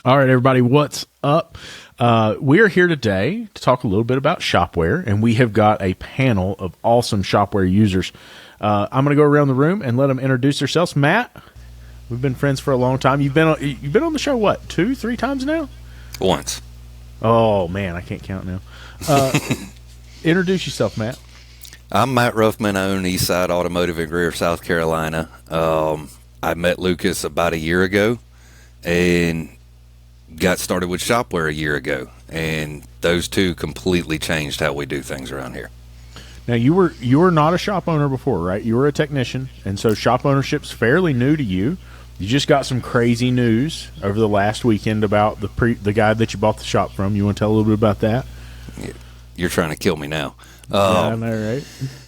All right, everybody, what's up? We are here today to talk a little bit about Shopware, and we have got a panel of awesome Shopware users. I'm going to go around the room and let them introduce themselves. Matt, we've been friends for a long time. You've been on the show, what, 2-3 times now? Once. Oh, man, I can't count now. Introduce yourself, Matt. I'm Matt Ruffman. I own Eastside Automotive in Greer, South Carolina. I met Lucas about a year ago and got started with Shopware a year ago, and those two completely changed how we do things around here. Now, you were not a shop owner before, right? You were a technician, and so shop ownership's fairly new to you. You just got some crazy news over the last weekend about the guy that you bought the shop from. You want to tell a little bit about that? You're trying to kill me now. Yeah, I know, right?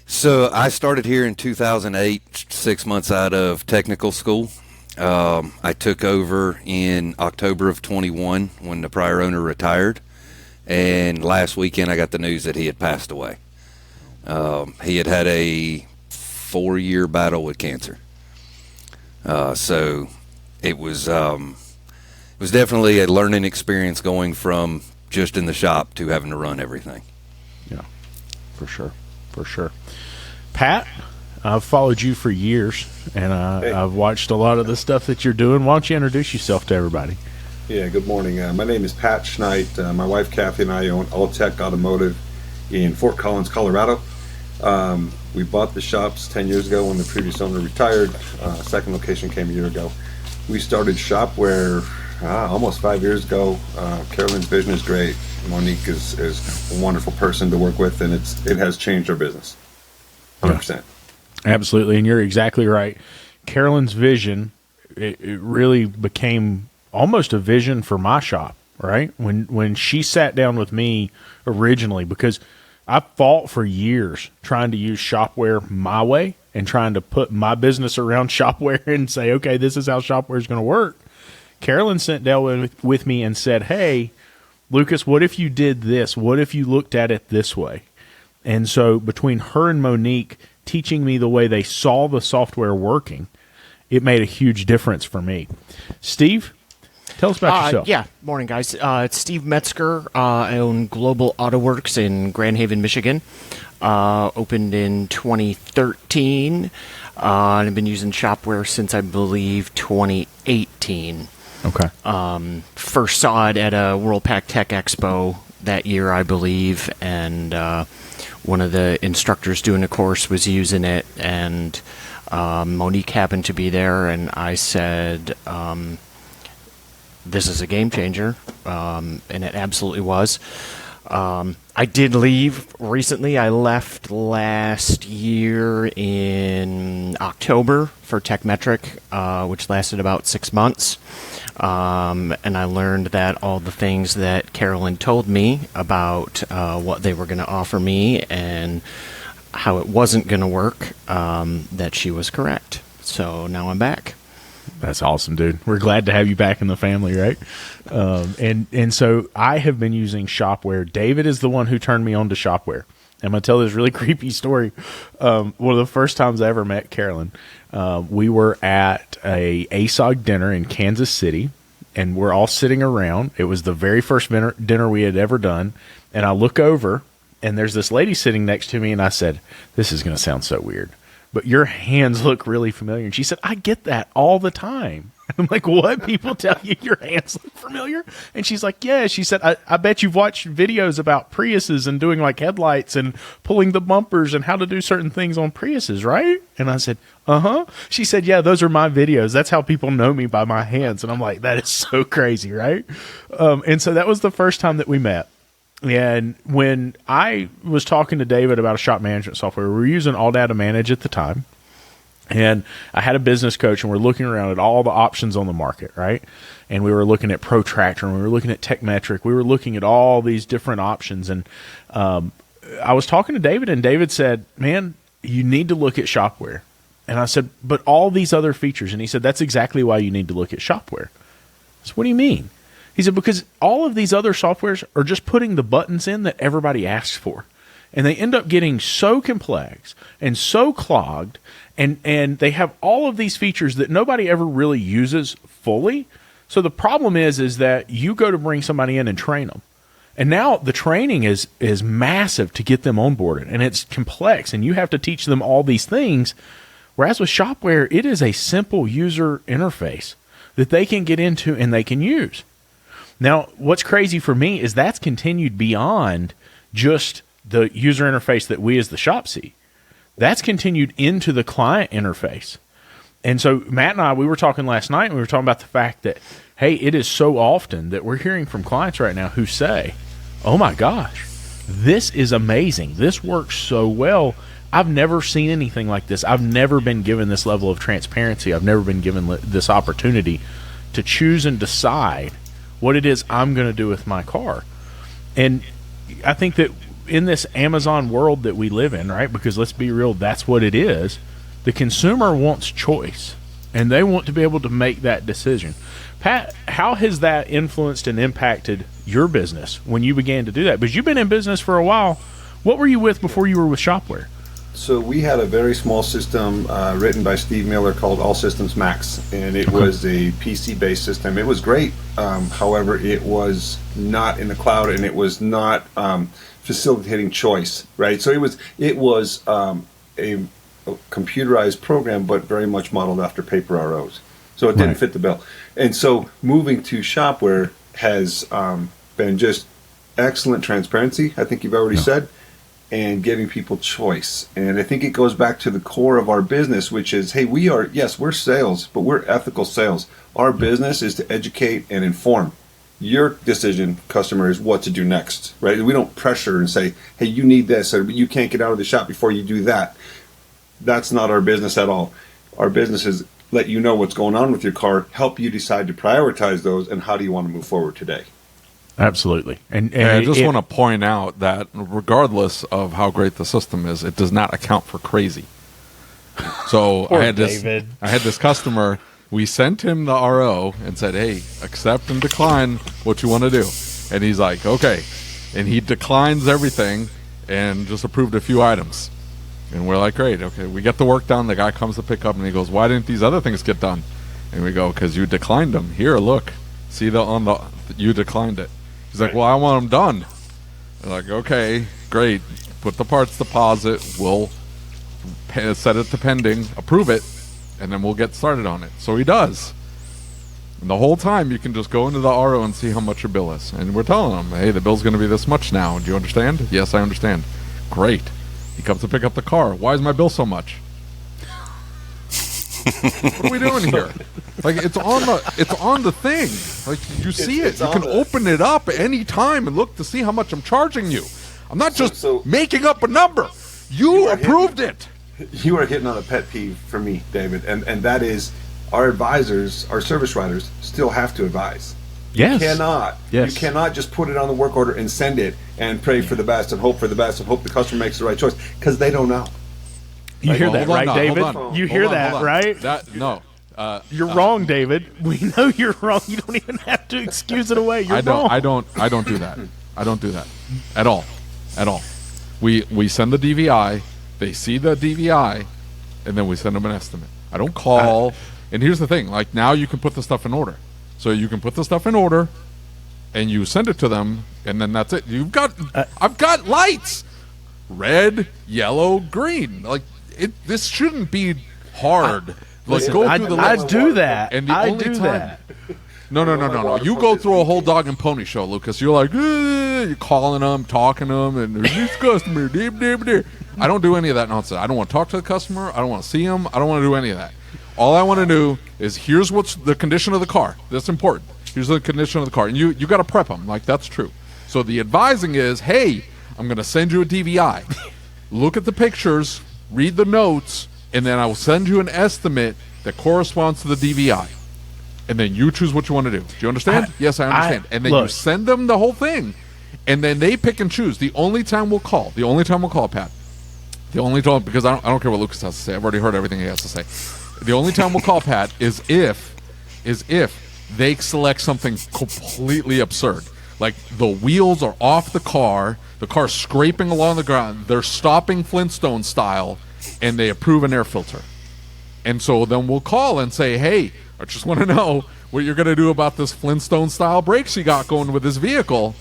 So I started here in 2008, 6 months out of technical school. I took over in October of 21 when the prior owner retired, and last weekend I got the news that he had passed away. He had a 4-year battle with cancer. So it was definitely a learning experience going from just in the shop to having to run everything. Yeah, for sure. Pat, I've followed you for years, and I've watched a lot of the stuff that you're doing. Why don't you introduce yourself to everybody? Yeah, good morning. My name is Pat Schnaidt. My wife Kathy and I own All-Tech Automotive in Fort Collins, Colorado. We bought the shops 10 years ago when the previous owner retired. Second location came a year ago. We started Shopware almost 5 years ago. Carolyn's vision is great. Monique is a wonderful person to work with, and it has changed our business 100%. Yeah. Absolutely, and you're exactly right. Carolyn's vision, it really became almost a vision for my shop, right? When she sat down with me originally, because I fought for years trying to use Shopware my way and trying to put my business around Shopware and say, okay, this is how Shopware is going to work. Carolyn sat down with me and said, hey, Lucas, what if you did this? What if you looked at it this way? And so between her and Monique teaching me the way they saw the software working, it made a huge difference for me. Steve, tell us about yourself. Yeah, morning, guys. It's Steve Metsker. I own Global AutoWorks in Grand Haven, Michigan. Opened in 2013. And I've been using Shopware since, I believe, 2018. Okay. First saw it at a Worldpac Tech Expo that year, I believe, and one of the instructors doing the course was using it, and Monique happened to be there, and I said, this is a game changer, and it absolutely was. I did leave recently. I left last year in October for Techmetric, which lasted about 6 months. And I learned that all the things that Carolyn told me about what they were going to offer me and how it wasn't going to work, that she was correct. So now I'm back. That's awesome, dude. We're glad to have you back in the family, right? And so I have been using Shopware. David is the one who turned me on to Shopware. I'm going to tell this really creepy story. One of the first times I ever met Carolyn, we were at a ASOG dinner in Kansas City, and we're all sitting around. It was the very first dinner we had ever done, and I look over, and there's this lady sitting next to me, and I said, this is going to sound so weird, but your hands look really familiar. And she said, I get that all the time. I'm like, what? People tell you your hands look familiar? And she's like, yeah. She said, I bet you've watched videos about Priuses and doing like headlights and pulling the bumpers and how to do certain things on Priuses, right? And I said, uh-huh. She said, yeah, those are my videos. That's how people know me, by my hands. And I'm like, that is so crazy, right? And so that was the first time that we met. And when I was talking to David about a shop management software, we were using AllData Manage at the time. And I had a business coach, and we're looking around at all the options on the market, right? And we were looking at Protractor, and we were looking at Techmetric. We were looking at all these different options. And I was talking to David, and David said, man, you need to look at Shopware. And I said, but all these other features. And he said, that's exactly why you need to look at Shopware. I said, what do you mean? He said, because all of these other softwares are just putting the buttons in that everybody asks for. And they end up getting so complex and so clogged, and they have all of these features that nobody ever really uses fully. So the problem is that you go to bring somebody in and train them. And now the training is massive to get them onboarded, and it's complex, and you have to teach them all these things. Whereas with Shopware, it is a simple user interface that they can get into and they can use. Now, what's crazy for me is that's continued beyond just the user interface that we as the shop see. That's continued into the client interface. And so Matt and I, we were talking last night, and we were talking about the fact that, hey, it is so often that we're hearing from clients right now who say, oh my gosh, this is amazing. This works so well. I've never seen anything like this. I've never been given this level of transparency. I've never been given this opportunity to choose and decide what it is I'm going to do with my car. And I think that in this Amazon world that we live in, right, because let's be real, that's what it is, the consumer wants choice, and they want to be able to make that decision. Pat, how has that influenced and impacted your business when you began to do that? Because you've been in business for a while. What were you with before you were with Shopware? So we had a very small system written by Steve Miller called All Systems Max, and it was a PC-based system. It was great. However, it was not in the cloud, and it was not facilitating choice, right? So it was a computerized program, but very much modeled after paper ROs. So it didn't fit the bill. And so moving to Shopware has been just excellent transparency, I think you've already said, and giving people choice. And I think it goes back to the core of our business, which is, hey, we're sales, but we're ethical sales. Our business is to educate and inform. Your decision, customer, is what to do next, right? We don't pressure and say, hey, you need this, or you can't get out of the shop before you do that. That's not our business at all. Our business is let you know what's going on with your car, help you decide to prioritize those, and how do you want to move forward today. Absolutely. And I just want to point out that regardless of how great the system is, it does not account for crazy. So I had this customer, we sent him the RO and said, hey, accept and decline what you want to do. And he's like, okay. And he declines everything and just approved a few items. And we're like, great, okay, we get the work done. The guy comes to pick up, and he goes, why didn't these other things get done? And we go, because you declined them. Here, look. See you declined it. He's like, well, I want them done. We're like, okay, great. Put the parts deposit. We'll set it to pending, approve it, and then we'll get started on it. So he does. And the whole time, you can just go into the RO and see how much your bill is. And we're telling him, hey, the bill's going to be this much now. Do you understand? Yes, I understand. Great. He comes to pick up the car. Why is my bill so much? What are we doing here? Like, it's on the thing. Like, you see it. You can open it up any time and look to see how much I'm charging you. I'm not just making up a number. You approved it. You are hitting on a pet peeve for me, David, and that is our advisors, our service writers, still have to advise. Yes. You cannot just put it on the work order and send it and pray for the best and hope for the best and hope the customer makes the right choice, because they don't know. You hear that, right, David? You hear that, right? No. You're wrong, David. We know you're wrong. You don't even have to excuse it away. You're wrong. I don't do that. I don't do that at all. We send the DVI. They see the DVI, and then we send them an estimate. I don't call. And here's the thing: like, now you can put the stuff in order. So you can put the stuff in order, and you send it to them, and then that's it. I've got lights, red, yellow, green. Like, this shouldn't be hard. Listen, go through the list. I do that. And the only time, No. You go through a whole dog and pony show, Lucas. You're like, you're calling them, talking to them, and there's this customer. I don't do any of that nonsense. I don't want to talk to the customer. I don't want to see him. I don't want to do any of that. All I want to do is, here's what's the condition of the car. That's important. Here's the condition of the car. And you got to prep them. Like, that's true. So the advising is, hey, I'm going to send you a DVI. Look at the pictures, read the notes, and then I will send you an estimate that corresponds to the DVI. And then you choose what you want to do. Do you understand? Yes, I understand. And then you send them the whole thing, and then they pick and choose. The only time we'll call, Pat, because I don't care what Lucas has to say. I've already heard everything he has to say. The only time we'll call Pat is if they select something completely absurd. Like, the wheels are off the car's scraping along the ground, they're stopping Flintstone style, and they approve an air filter. And so then we'll call and say, hey, I just want to know, what you're going to do about this Flintstone-style brakes you got going with this vehicle.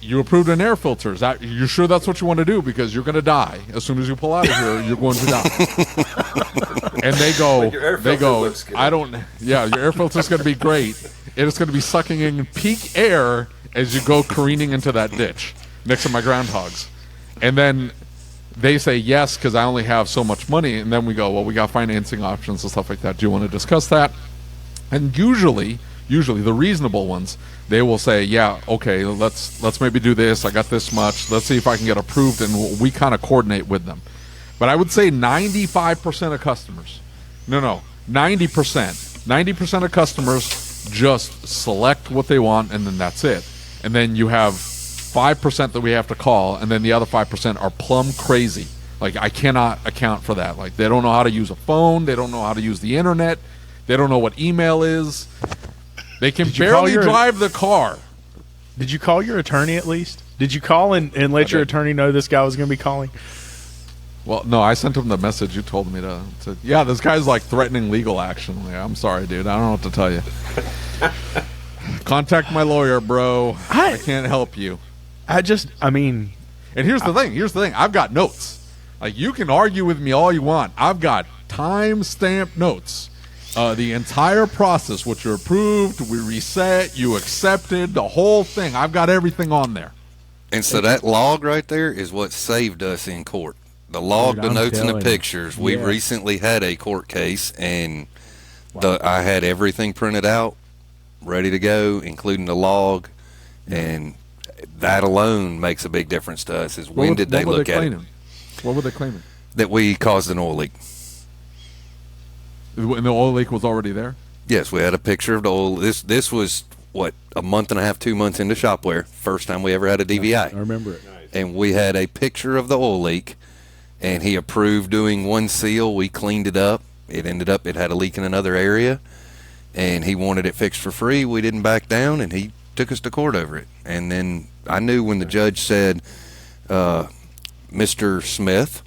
You approved an air filter. You sure that's what you want to do? Because you're going to die as soon as you pull out of here. You're going to die. And they go, looks good. your air filter's going to be great. And it's going to be sucking in peak air as you go careening into that ditch next to my groundhogs. And then they say yes because I only have so much money. And then we go, well, we got financing options and stuff like that. Do you want to discuss that? And usually the reasonable ones, they will say, yeah, okay, let's maybe do this. I got this much. Let's see if I can get approved, and we kind of coordinate with them. But I would say 95% of customers, 90% of customers just select what they want, and then that's it. And then you have 5% that we have to call, and then the other 5% are plumb crazy. Like, I cannot account for that. Like, they don't know how to use a phone. They don't know how to use the internet. They don't know what email is. They can barely drive the car. Did you call your attorney at least? Did you call and let your attorney know this guy was going to be calling? Well, no, I sent him the message you told me to yeah, this guy's like threatening legal action. Like, I'm sorry, dude. I don't know what to tell you. Contact my lawyer, bro. I can't help you. And here's the thing. I've got notes. Like, you can argue with me all you want. I've got time-stamped notes. The entire process, what you approved, we reset, you accepted, the whole thing. I've got everything on there. And so that log right there is what saved us in court. The log, the notes, and the pictures. We recently had a court case, and I had everything printed out, ready to go, including the log, and that alone makes a big difference to us. Is when did they look at it? What were they claiming? That we caused an oil leak. And the oil leak was already there? Yes, we had a picture of the oil. This was, a month and a half, 2 months into Shopware. First time we ever had a DVI. I remember it. And we had a picture of the oil leak, and he approved doing one seal. We cleaned it up. It had a leak in another area, and he wanted it fixed for free. We didn't back down, and he took us to court over it. And then I knew when the judge said, Mr. Smith,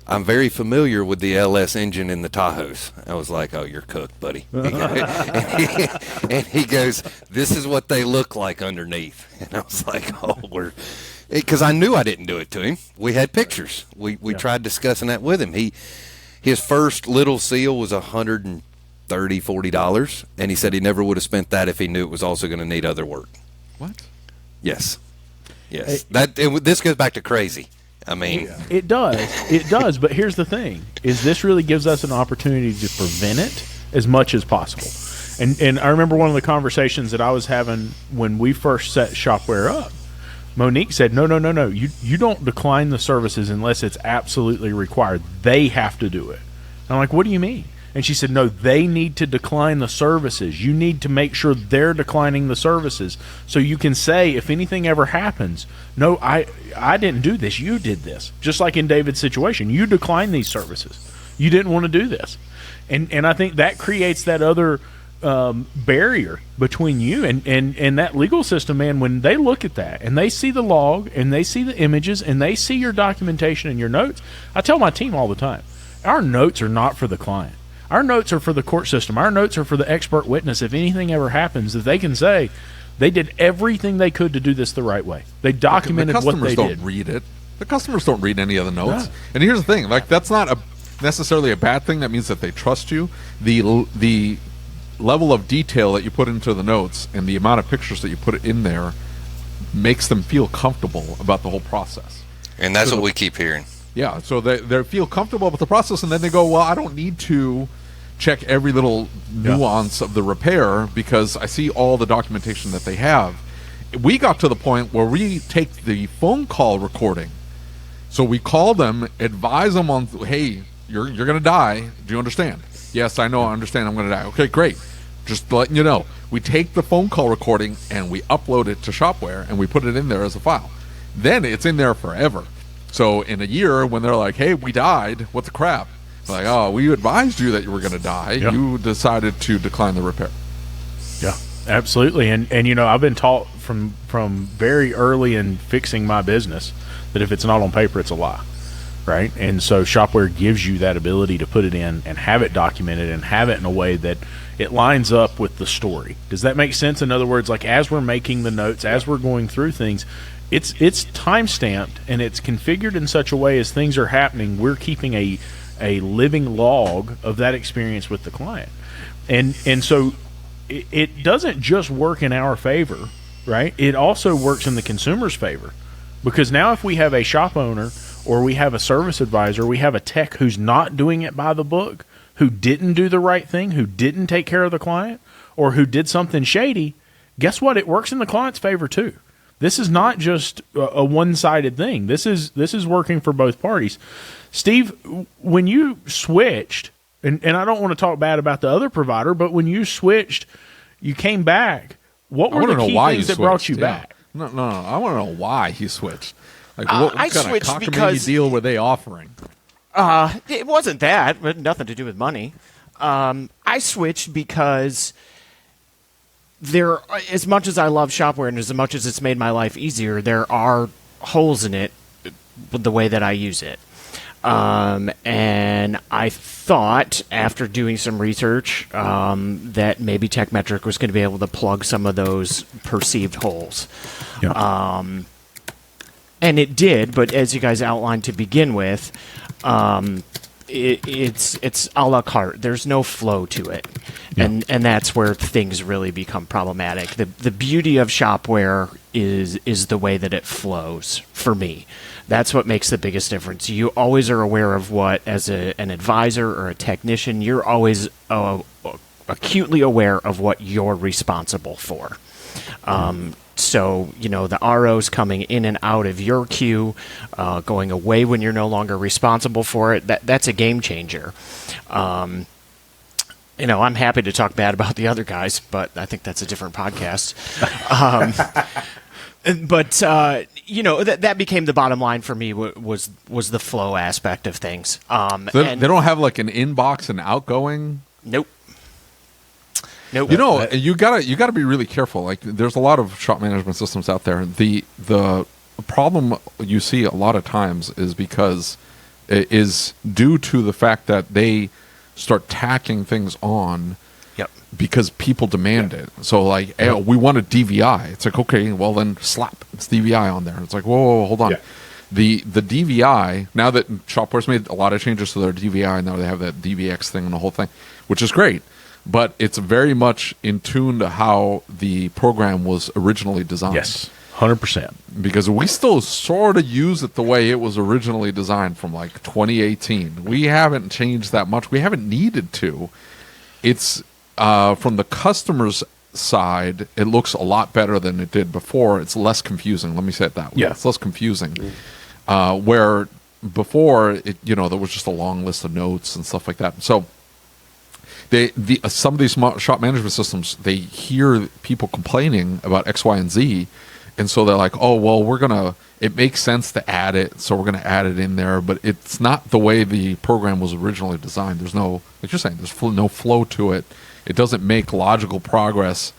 I'm very familiar with the LS engine in the Tahoes. I was like, oh, you're cooked, buddy. And he goes, this is what they look like underneath. And I was like, because I knew I didn't do it to him. We had pictures. We tried discussing that with him. His first little seal was $130-$140, and he said he never would have spent that if he knew it was also going to need other work. What? Yes. This goes back to crazy. It does. But here's the thing: is this really gives us an opportunity to prevent it as much as possible. And I remember one of the conversations that I was having when we first set Shopware up. Monique said, "No. You don't decline the services unless it's absolutely required. They have to do it." And I'm like, "What do you mean?" And she said, no, they need to decline the services. You need to make sure they're declining the services so you can say if anything ever happens, no, I didn't do this. You did this. Just like in David's situation. You declined these services. You didn't want to do this. And I think that creates that other barrier between you and that legal system, man. When they look at that and they see the log and they see the images and they see your documentation and your notes, I tell my team all the time, our notes are not for the client. Our notes are for the court system. Our notes are for the expert witness. If anything ever happens, that they can say they did everything they could to do this the right way. They documented what they did. The customers don't read it. The customers don't read any of the notes. Yeah. And here's the thing: like, that's not necessarily a bad thing. That means that they trust you. The level of detail that you put into the notes and the amount of pictures that you put in there makes them feel comfortable about the whole process. And that's what we keep hearing. Yeah, so they feel comfortable with the process, and then they go, well, I don't need to check every little nuance of the repair because I see all the documentation that they have. We got to the point where we take the phone call recording. So we call them, advise them on, hey, you're going to die. Do you understand? Yes, I know, I understand I'm going to die. Okay, great. Just letting you know. We take the phone call recording and we upload it to Shopware and we put it in there as a file. Then it's in there forever. So in a year, when they're like, hey, we died, what the crap? Like, oh, we advised you that you were going to die. Yeah. You decided to decline the repair. Yeah, absolutely. And I've been taught from very early in fixing my business that if it's not on paper, it's a lie, right? And so Shopware gives you that ability to put it in and have it documented and have it in a way that it lines up with the story. Does that make sense? In other words, like as we're making the notes, as we're going through things, it's time stamped and it's configured in such a way as things are happening, we're keeping a living log of that experience with the client. And so it doesn't just work in our favor, right? It also works in the consumer's favor. Because now if we have a shop owner or we have a service advisor, we have a tech who's not doing it by the book, who didn't do the right thing, who didn't take care of the client, or who did something shady, guess what? It works in the client's favor too. This is not just a one-sided thing. This is working for both parties. Steve, when you switched, and I don't want to talk bad about the other provider, but when you switched, you came back. What were the key things that brought you back? No. I want to know why he switched. Like, what I kind of switched cockamamie because deal were they offering? it wasn't that, but nothing to do with money. I switched because there, as much as I love Shopware and as much as it's made my life easier, there are holes in it with the way that I use it. And I thought, after doing some research, that maybe TechMetric was going to be able to plug some of those perceived holes. Yeah. And it did, but as you guys outlined to begin with, it's a la carte. There's no flow to it, and that's where things really become problematic. The beauty of Shopware is the way that it flows for me. That's what makes the biggest difference. You always are aware of what, as an advisor or a technician, you're always acutely aware of what you're responsible for. So, the ROs coming in and out of your queue, going away when you're no longer responsible for it, that's a game changer. I'm happy to talk bad about the other guys, but I think that's a different podcast. But that became the bottom line for me was the flow aspect of things. So they don't have like an inbox and outgoing? Nope. Nope. You gotta be really careful. Like, there's a lot of shop management systems out there. The problem you see a lot of times is because it is due to the fact that they start tacking things on. Yep. Because people demand it. So, like, hey, we want a DVI. It's like, okay, well then slap it's DVI on there. It's like, whoa, hold on. Yeah. The DVI, now that Shopware's made a lot of changes to their DVI, now they have that DVX thing and the whole thing, which is great. But it's very much in tune to how the program was originally designed. Yes, 100%. Because we still sort of use it the way it was originally designed from like 2018. We haven't changed that much. We haven't needed to. It's from the customer's side, it looks a lot better than it did before. It's less confusing. Let me say it that way. Yeah. It's less confusing. Where before, there was just a long list of notes and stuff like that. So some of these shop management systems, they hear people complaining about X, Y, and Z, and so they're like, oh, well, it makes sense to add it, so we're going to add it in there, but it's not the way the program was originally designed. There's no, like you're saying, there's no flow to it. It doesn't make logical progress.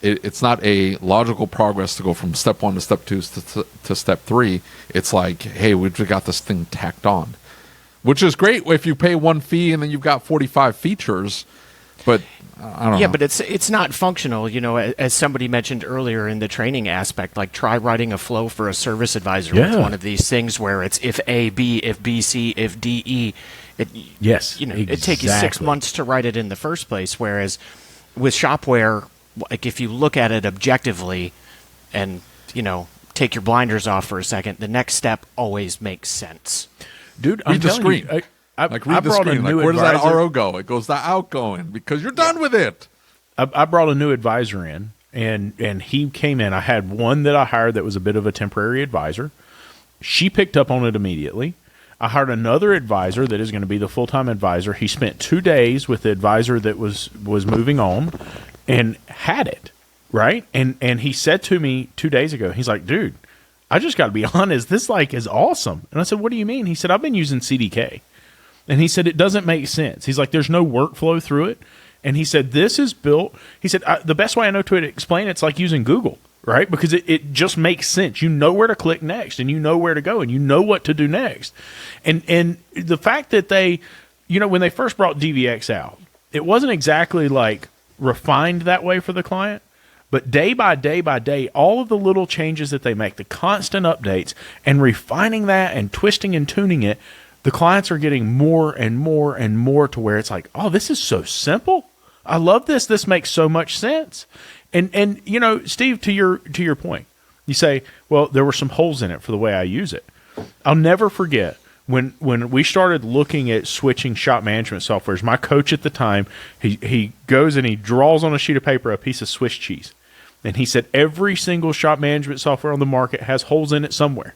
It's not a logical progress to go from step 1 to step 2 to step 3. It's like, hey, we've got this thing tacked on. Which is great if you pay one fee and then you've got 45 features, but I don't know. Yeah, but it's not functional. As somebody mentioned earlier in the training aspect, like try writing a flow for a service advisor with one of these things where it's if A, B, if B, C, if D, E. Exactly. It takes you 6 months to write it in the first place, whereas with Shopware, like if you look at it objectively and, take your blinders off for a second, the next step always makes sense. Dude, read the screen. I read the screen. Like, where does that RO go? It goes to outgoing because you're done with it. I brought a new advisor in, and he came in. I had one that I hired that was a bit of a temporary advisor. She picked up on it immediately. I hired another advisor that is going to be the full-time advisor. He spent 2 days with the advisor that was moving on and had it, right? And he said to me 2 days ago, he's like, dude, I just got to be honest, this is awesome. And I said, what do you mean? He said, I've been using CDK. And he said, it doesn't make sense. He's like, there's no workflow through it. And he said, this is built. He said, the best way I know to explain it's like using Google, right? Because it just makes sense. You know where to click next, and you know where to go, and you know what to do next. And the fact that they, when they first brought DVX out, it wasn't exactly like refined that way for the client. But day by day, all of the little changes that they make, the constant updates and refining that and twisting and tuning it, the clients are getting more and more and more to where it's like, oh, this is so simple. I love this. This makes so much sense. And you know, Steve, to your point, you say, well, there were some holes in it for the way I use it. I'll never forget when we started looking at switching shop management softwares. My coach at the time, he goes and he draws on a sheet of paper a piece of Swiss cheese. And he said, every single shop management software on the market has holes in it somewhere.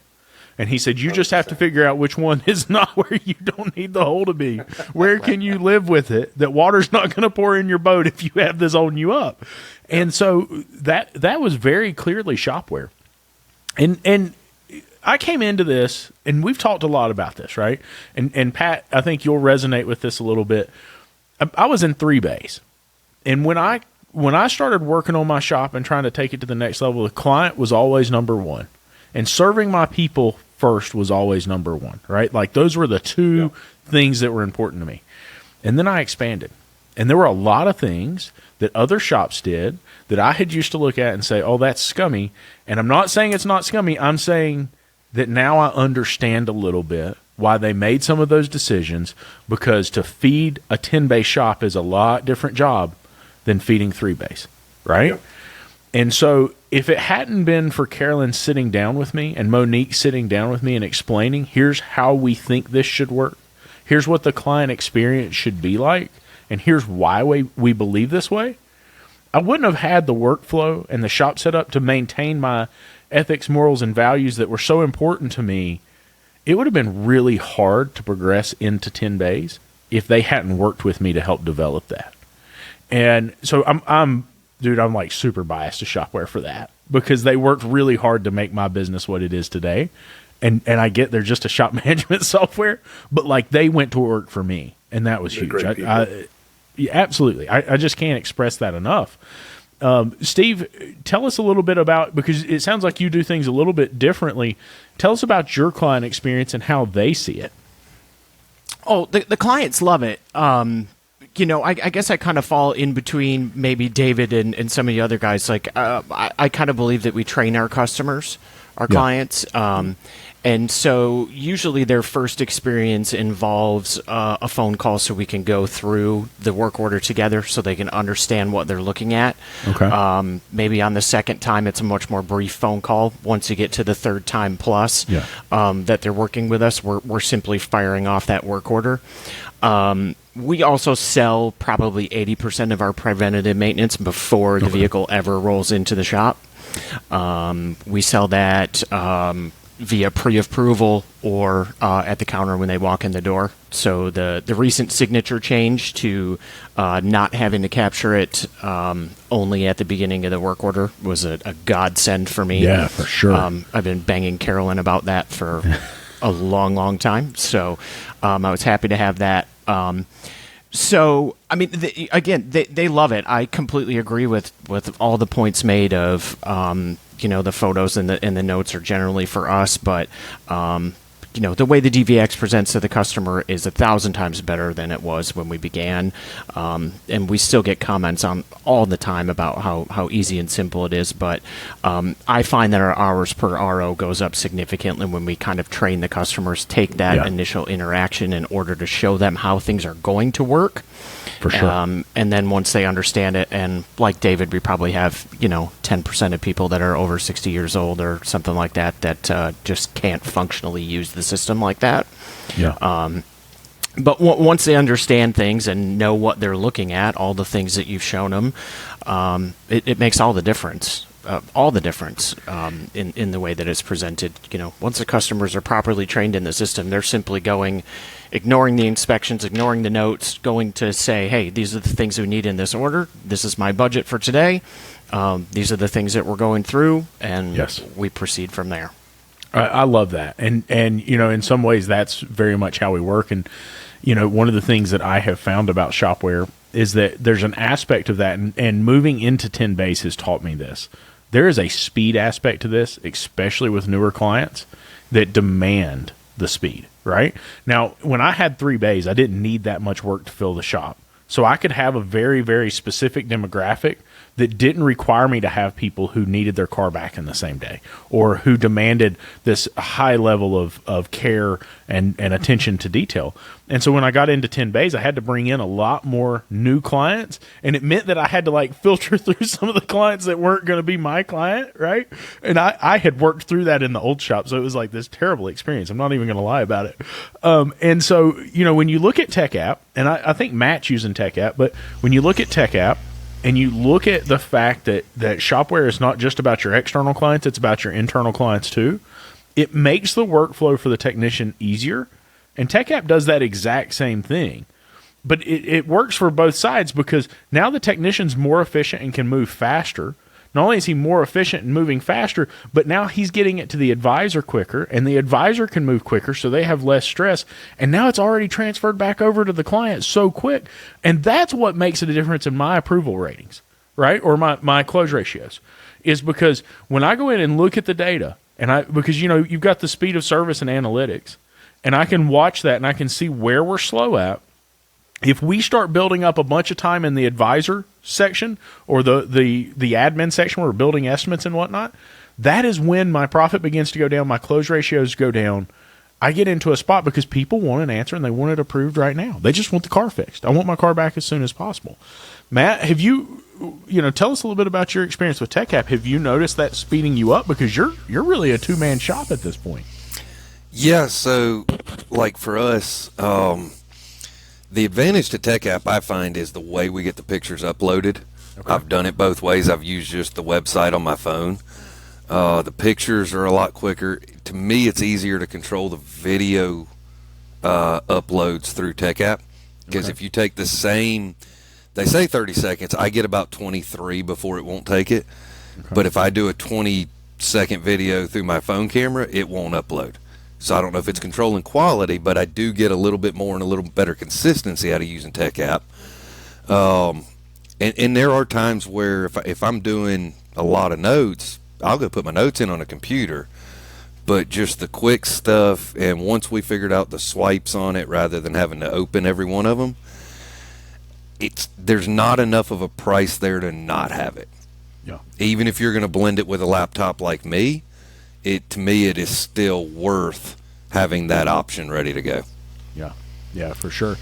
And he said, you just have to figure out which one is not where you don't need the hole to be. Where can you live with it that water's not going to pour in your boat if you have this holding you up? And so that was very clearly Shopware. And I came into this, and we've talked a lot about this, right? And Pat, I think you'll resonate with this a little bit. I was in 3 bays. And when I started working on my shop and trying to take it to the next level, the client was always number one. And serving my people first was always number one, right? Like those were the 2 things that were important to me. And then I expanded. And there were a lot of things that other shops did that I had used to look at and say, oh, that's scummy. And I'm not saying it's not scummy. I'm saying that now I understand a little bit why they made some of those decisions, because to feed a 10-bay shop is a lot different job than feeding 3 bays, right? Yep. And so if it hadn't been for Carolyn sitting down with me and Monique sitting down with me and explaining, here's how we think this should work, here's what the client experience should be like, and here's why we believe this way, I wouldn't have had the workflow and the shop set up to maintain my ethics, morals, and values that were so important to me. It would have been really hard to progress into 10 bays if they hadn't worked with me to help develop that. And so I'm like super biased to Shopware for that, because they worked really hard to make my business what it is today. And I get they're just a shop management software, but like they went to work for me, and that was huge. Yeah, absolutely. I just can't express that enough. Steve, tell us a little bit about, because it sounds like you do things a little bit differently. Tell us about your client experience and how they see it. Oh, the clients love it. You know, I guess I kind of fall in between maybe David and some of the other guys. Like, I kind of believe that we train our customers, our clients. And so usually their first experience involves a phone call so we can go through the work order together so they can understand what they're looking at. Okay. Maybe on the second time, it's a much more brief phone call. Once you get to the third time plus that they're working with us, we're simply firing off that work order. We also sell probably 80% of our preventative maintenance before the vehicle ever rolls into the shop. We sell that via pre-approval or at the counter when they walk in the door. So the recent signature change to not having to capture it only at the beginning of the work order was a godsend for me. Yeah, for sure. I've been banging Carolyn about that for a long, long time. So I was happy to have that. So, I mean, they love it. I completely agree with all the points made of, the photos and the notes are generally for us, but, the way the DVX presents to the customer is 1,000 times better than it was when we began. And we still get comments on all the time about how easy and simple it is. But I find that our hours per RO goes up significantly when we kind of train the customers, take that initial interaction in order to show them how things are going to work. For sure. And then once they understand it, and like David, we probably have, 10% of people that are over 60 years old or something like that just can't functionally use the system like that. Yeah. But once they understand things and know what they're looking at, all the things that you've shown them, it makes all the difference. In the way that it's presented. Once the customers are properly trained in the system, they're simply ignoring the inspections, ignoring the notes, going to say, hey, these are the things we need in this order. This is my budget for today. These are the things that we're going through, and we proceed from there. I love that. And in some ways, that's very much how we work. And, one of the things that I have found about Shopware is that there's an aspect of that, and moving into 10 bays has taught me this. There is a speed aspect to this, especially with newer clients that demand the speed, right? Now, when I had 3 bays, I didn't need that much work to fill the shop. So I could have a very, very specific demographic that didn't require me to have people who needed their car back in the same day or who demanded this high level of care and attention to detail. And so when I got into 10 bays, I had to bring in a lot more new clients, and it meant that I had to like filter through some of the clients that weren't going to be my client, right? And I had worked through that in the old shop, so it was like this terrible experience. I'm not even going to lie about it. And so, you know, when you look at Tech App, and I think Matt's using Tech App, but when you look at Tech App, and you look at the fact that Shopware is not just about your external clients, it's about your internal clients too, it makes the workflow for the technician easier. And Tech App does that exact same thing. But it works for both sides because now the technician's more efficient and can move faster. Not only is he more efficient and moving faster, but now he's getting it to the advisor quicker, and the advisor can move quicker, so they have less stress. And now it's already transferred back over to the client so quick. And that's what makes it a difference in my approval ratings, right? Or my close ratios, is because when I go in and look at the data, because, you know, you've got the speed of service and analytics, and I can watch that and I can see where we're slow at. If we start building up a bunch of time in the advisor section or the admin section where we're building estimates and whatnot, that is when my profit begins to go down, my close ratios go down. I get into a spot because people want an answer and they want it approved right now. They just want the car fixed. I want my car back as soon as possible. Matt, have you tell us a little bit about your experience with Tech App. Have you noticed that speeding you up? Because you're really a two-man shop at this point. Yeah, so like for us, the advantage to Tech App, I find, is the way we get the pictures uploaded. Okay. I've done it both ways. I've used just the website on my phone. The pictures are a lot quicker. To me, it's easier to control the video uploads through Tech App. Because if you take the same, they say 30 seconds. I get about 23 before it won't take it. Okay. But if I do a 20-second video through my phone camera, it won't upload. So I don't know if it's controlling quality, but I do get a little bit more and a little better consistency out of using Tech App. And there are times where if I'm doing a lot of notes, I'll go put my notes in on a computer. But just the quick stuff, and once we figured out the swipes on it rather than having to open every one of them, there's not enough of a price there to not have it. Yeah. Even if you're going to blend it with a laptop like me, to me it is still worth having that option ready to go. Yeah, for sure.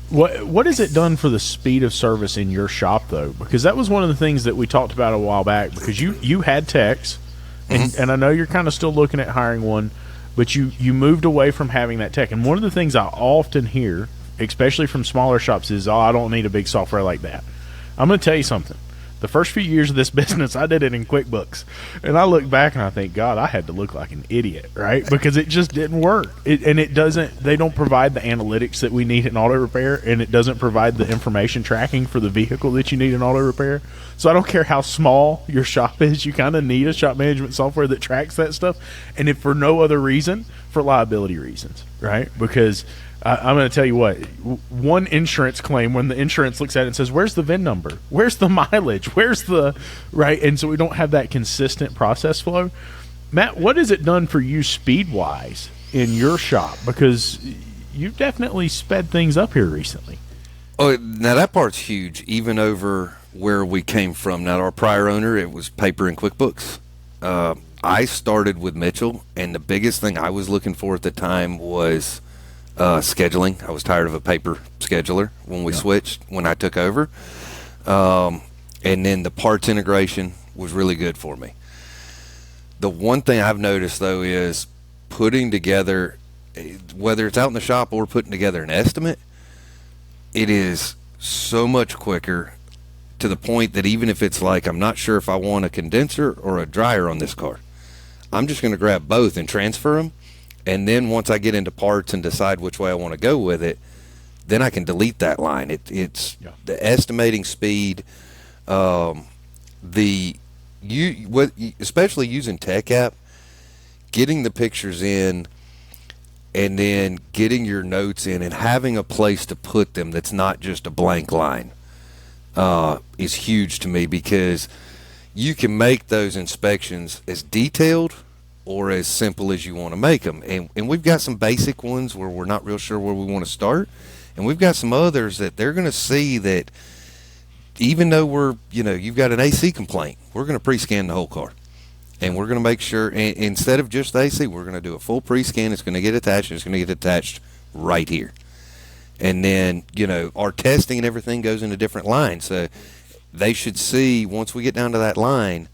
What has it done for the speed of service in your shop though? Because that was one of the things that we talked about a while back, because you had techs and I know you're kind of still looking at hiring one, but you moved away from having that tech. And one of the things I often hear, especially from smaller shops, is, I don't need a big software like that. I'm going to tell you something. The first few years of this business, I did it in QuickBooks. And I look back and I think, God, I had to look like an idiot, right? Because it just didn't work. They don't provide the analytics that we need in auto repair, and it doesn't provide the information tracking for the vehicle that you need in auto repair. So I don't care how small your shop is, you kind of need a shop management software that tracks that stuff. And if for no other reason, for liability reasons, right? Because I'm going to tell you what, one insurance claim, when the insurance looks at it and says, where's the VIN number? Where's the mileage? Where's the, right? And so we don't have that consistent process flow. Matt, what has it done for you speed-wise in your shop? Because you've definitely sped things up here recently. Oh, now that part's huge, even over where we came from. Now, our prior owner, it was paper and QuickBooks. I started with Mitchell, and the biggest thing I was looking for at the time was scheduling. I was tired of a paper scheduler when we switched, when I took over. And then the parts integration was really good for me. The one thing I've noticed, though, is putting together, whether it's out in the shop or putting together an estimate, it is so much quicker, to the point that even if it's like, I'm not sure if I want a condenser or a dryer on this car, I'm just going to grab both and transfer them. And then once I get into parts and decide which way I want to go with it, then I can delete that line. It's the estimating speed, especially using Tech App, getting the pictures in and then getting your notes in and having a place to put them that's not just a blank line is huge to me, because you can make those inspections as detailed or as simple as you want to make them. And we've got some basic ones where we're not real sure where we want to start. And we've got some others that they're going to see that even though you've got an AC complaint, we're going to pre-scan the whole car. And we're going to make sure, instead of just the AC, we're going to do a full pre-scan. It's going to get attached, and it's going to get attached right here. And then, our testing and everything goes into different lines. So they should see, once we get down to that line,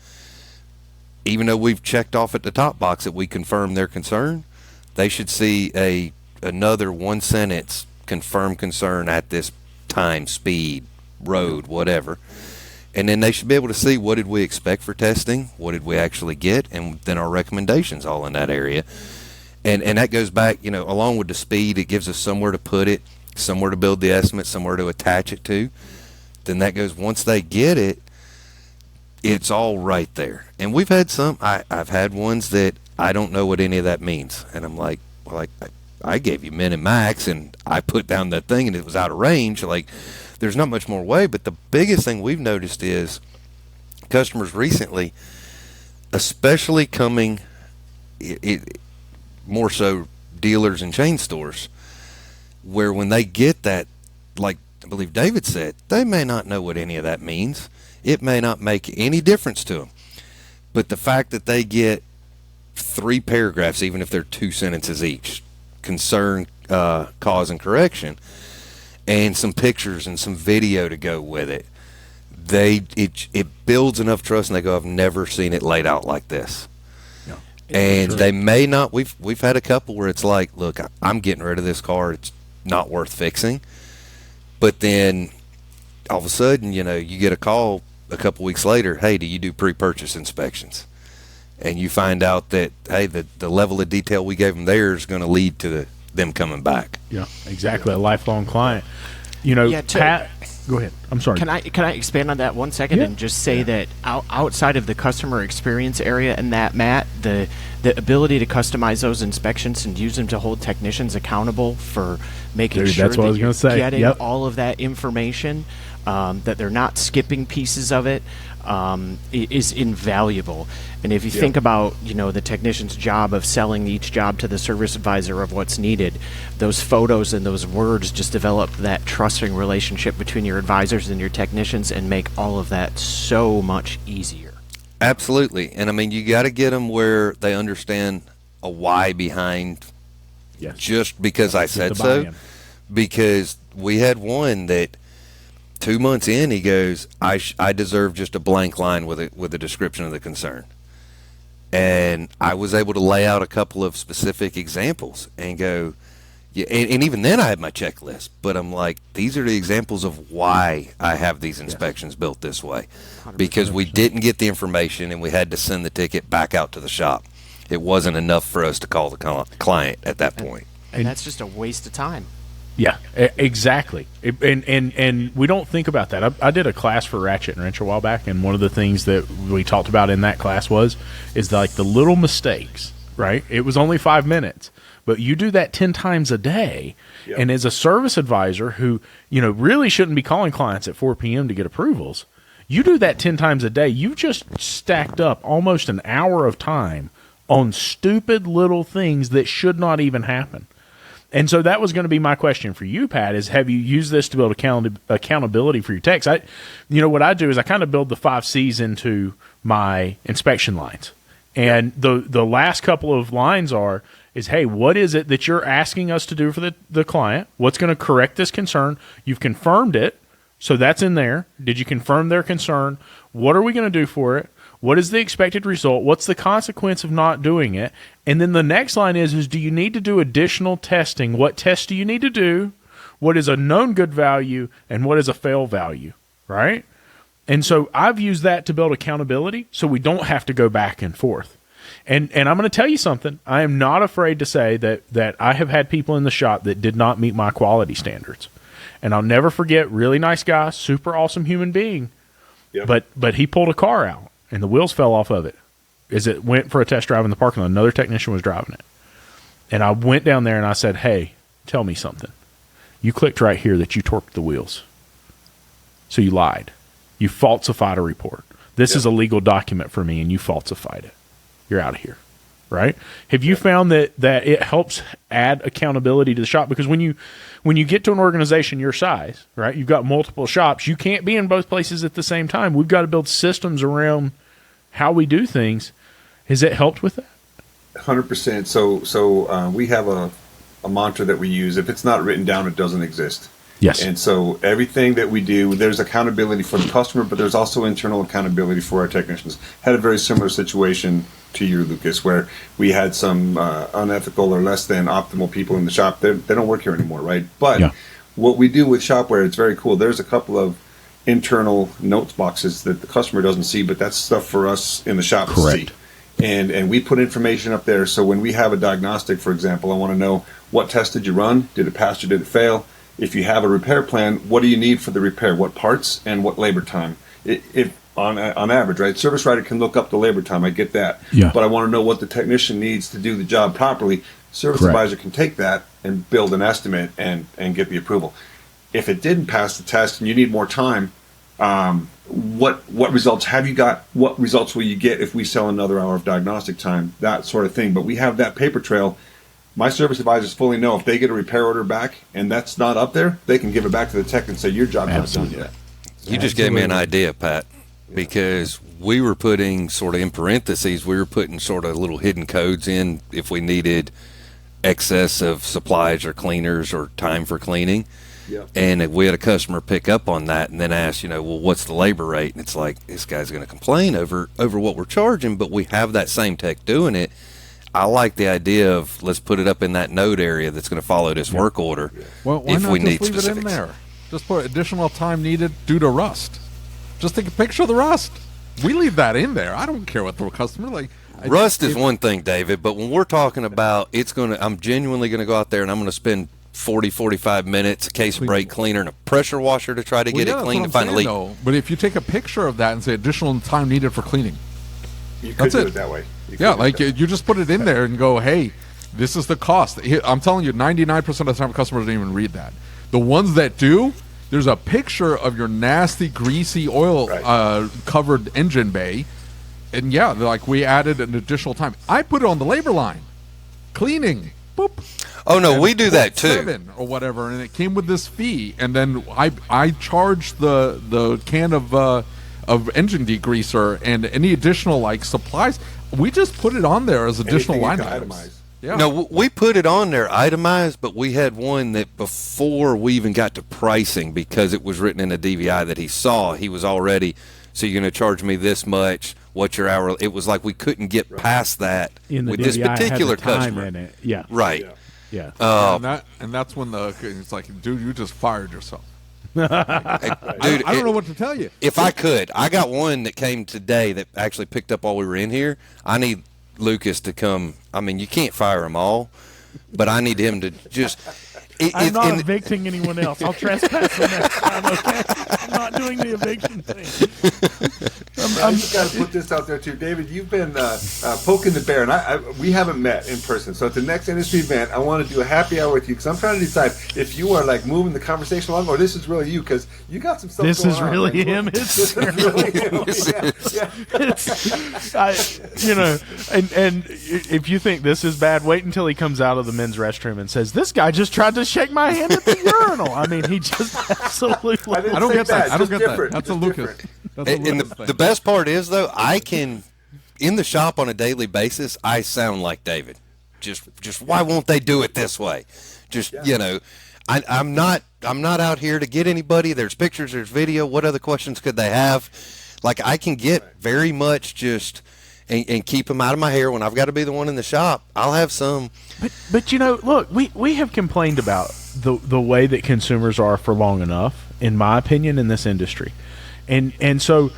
even though we've checked off at the top box that we confirm their concern, they should see another one sentence, confirm concern at this time, speed, road, whatever. And then they should be able to see what did we expect for testing, what did we actually get, and then our recommendations all in that area. And that goes back, along with the speed, it gives us somewhere to put it, somewhere to build the estimate, somewhere to attach it to. Then that goes, once they get it, it's all right there. And we've had some, I've had ones that I don't know what any of that means. And I'm like, well, I gave you min and max, and I put down that thing, and it was out of range. Like, there's not much more way. But the biggest thing we've noticed is customers recently, especially coming, more so dealers and chain stores, where when they get that, like I believe David said, they may not know what any of that means. It may not make any difference to them. But the fact that they get 3 paragraphs, even if they're 2 sentences each, concern, cause, and correction, and some pictures and some video to go with it, it builds enough trust, and they go, I've never seen it laid out like this. Yeah. And they may not. We've had a couple where it's like, look, I'm getting rid of this car. It's not worth fixing. But then all of a sudden, you get a call a couple weeks later. Hey, do you do pre-purchase inspections? And you find out that, hey, the level of detail we gave them there is going to lead to them coming back. Yeah, exactly. A lifelong client. Pat, go ahead. I'm sorry. Can I expand on that 1 second and just say that outside of the customer experience area and that, Matt, the ability to customize those inspections and use them to hold technicians accountable for making sure that's what I was that you're gonna say. getting Yep. all of that information, that they're not skipping pieces of it, is invaluable. And if you think about, the technician's job of selling each job to the service advisor of what's needed, those photos and those words just develop that trusting relationship between your advisors and your technicians and make all of that so much easier. Absolutely. And I mean, you got to get them where they understand a why behind just because I said so. Because we had one that 2 months in, he goes, I deserve just a blank line with a description of the concern. And I was able to lay out a couple of specific examples and go, and even then I had my checklist, but I'm like, these are the examples of why I have these inspections built this way. Because we didn't get the information and we had to send the ticket back out to the shop. It wasn't enough for us to call the client at that point. And that's just a waste of time. Yeah, exactly. And we don't think about that. I did a class for Ratchet and Wrench a while back, and one of the things that we talked about in that class is like the little mistakes, right? It was only 5 minutes, but you do that 10 times a day. Yep. And as a service advisor who, really shouldn't be calling clients at 4 p.m. to get approvals, you do that 10 times a day. You've just stacked up almost an hour of time on stupid little things that should not even happen. And so that was going to be my question for you, Pat, is have you used this to build accountability for your techs? What I do is I kind of build the 5 C's into my inspection lines. And the last couple of lines is, hey, what is it that you're asking us to do for the client? What's going to correct this concern? You've confirmed it, so that's in there. Did you confirm their concern? What are we going to do for it? What is the expected result? What's the consequence of not doing it? And then the next line is do you need to do additional testing? What tests do you need to do? What is a known good value? And what is a fail value, right? And so I've used that to build accountability so we don't have to go back and forth. And I'm going to tell you something. I am not afraid to say that I have had people in the shop that did not meet my quality standards. And I'll never forget, really nice guy, super awesome human being. Yep. But he pulled a car out. And the wheels fell off of it as it went for a test drive in the parking lot. Another technician was driving it. And I went down there and I said, hey, tell me something. You clicked right here that you torqued the wheels. So you lied. You falsified a report. This is a legal document for me, and you falsified it. You're out of here. right? Have you found that it helps add accountability to the shop? Because when you get to an organization your size, right, you've got multiple shops, you can't be in both places at the same time. We've got to build systems around how we do things. Has it helped with that? 100%. So we have a mantra that we use. If it's not written down, it doesn't exist. Yes. And so everything that we do, there's accountability for the customer, but there's also internal accountability for our technicians. Had a very similar situation to you, Lucas, where we had some unethical or less than optimal people in the shop. They don't work here anymore, right? But what we do with Shopware, it's very cool. There's a couple of internal notes boxes that the customer doesn't see, but that's stuff for us in the shop to see. And we put information up there. So when we have a diagnostic, for example, I want to know, what test did you run? Did it pass or did it fail? If you have a repair plan, what do you need for the repair? What parts and what labor time? If on average, right? Service writer can look up the labor time. I get that. Yeah. But I want to know what the technician needs to do the job properly. Service advisor can take that and build an estimate and get the approval. If it didn't pass the test and you need more time, what results have you got? What results will you get if we sell another hour of diagnostic time? That sort of thing. But we have that paper trail. My service advisors fully know if they get a repair order back and that's not up there, they can give it back to the tech and say, your job's not done yet. You just gave me an idea, Pat, because we were putting sort of in parentheses, we were putting sort of little hidden codes in if we needed excess of supplies or cleaners or time for cleaning. Yep. And if we had a customer pick up on that and then ask, well, what's the labor rate? And it's like, this guy's going to complain over what we're charging, but we have that same tech doing it. I like the idea of let's put it up in that node area that's going to follow this work order. Well, why if not we just need leave specifics. it in there? Just put additional time needed due to rust. Just take a picture of the rust. We leave that in there. I don't care what the customer like. Rust is one thing, David, but when we're talking about I'm genuinely going to go out there and I'm going to spend 40, 45 minutes, a case of brake cleaner, and a pressure washer to try to get it clean to find a leak. But if you take a picture of that and say additional time needed for cleaning, You could do it that way. Yeah, like you just put it in there and go, hey, this is the cost. I'm telling you, 99% of the time customers don't even read that. The ones that do, there's a picture of your nasty, greasy, oil-covered engine bay. And yeah, like we added an additional time. I put it on the labor line. Cleaning. Boop. Oh, no, we do that too. 7 or whatever, and it came with this fee. And then I charged the can of engine degreaser and any additional like supplies. We just put it on there as additional line items. Yeah. No, we put it on there itemized, but we had one that before we even got to pricing, because it was written in a DVI that he saw, he was already, so you're going to charge me this much, what's your hour? It was like we couldn't get past that with this particular customer. In it. Yeah. Right. Yeah. And that's when it's like, dude, you just fired yourself. Dude, I don't know what to tell you. If I could, I got one that came today that actually picked up while we were in here. I need Lucas to come. I mean, you can't fire them all, but I need him to just. I'm not evicting anyone else. I'll trespass the next time, okay? I'm not doing the eviction thing. I just got to put this out there, too. David, you've been poking the bear, and we haven't met in person. So at the next industry event, I want to do a happy hour with you, because I'm trying to decide if you are, like, moving the conversation along, or this is really you, because you got some stuff this going is on. Really like, him. This is really him. And if you think this is bad, wait until he comes out of the men's restroom and says, "This guy just tried to shake my hand at the urinal." I mean, he just absolutely. I don't get that. I don't get different. that. That's a Lucas. That's a And Lucas the thing. best part is, though, I can, in the shop on a daily basis, I sound like David. Just why won't they do it this way? I'm not out here to get anybody. There's pictures, there's video. What other questions could they have? Like, I can get very much just and keep them out of my hair when I've got to be the one in the shop. I'll have some. But look, we have complained about the way that consumers are for long enough, in my opinion, in this industry, and so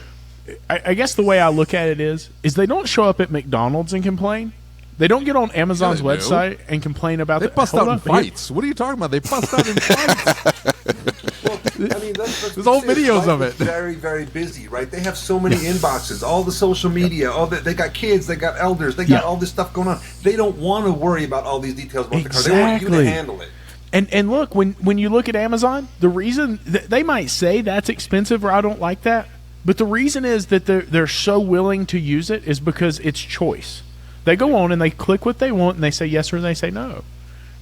I guess the way I look at it is they don't show up at McDonald's and complain. They don't get on Amazon's website and complain about. They bust out in fights. What are you talking about? They bust out in fights. Well, I mean, there's old videos of it. Very, very busy, right? They have so many inboxes, all the social media, they got kids, they got elders, they got all this stuff going on. They don't want to worry about all these details about the car. They want you to handle it. And look, when you look at Amazon, the reason they might say that's expensive or I don't like that, but the reason is that they're so willing to use it is because it's choice. They go on and they click what they want and they say yes or they say no,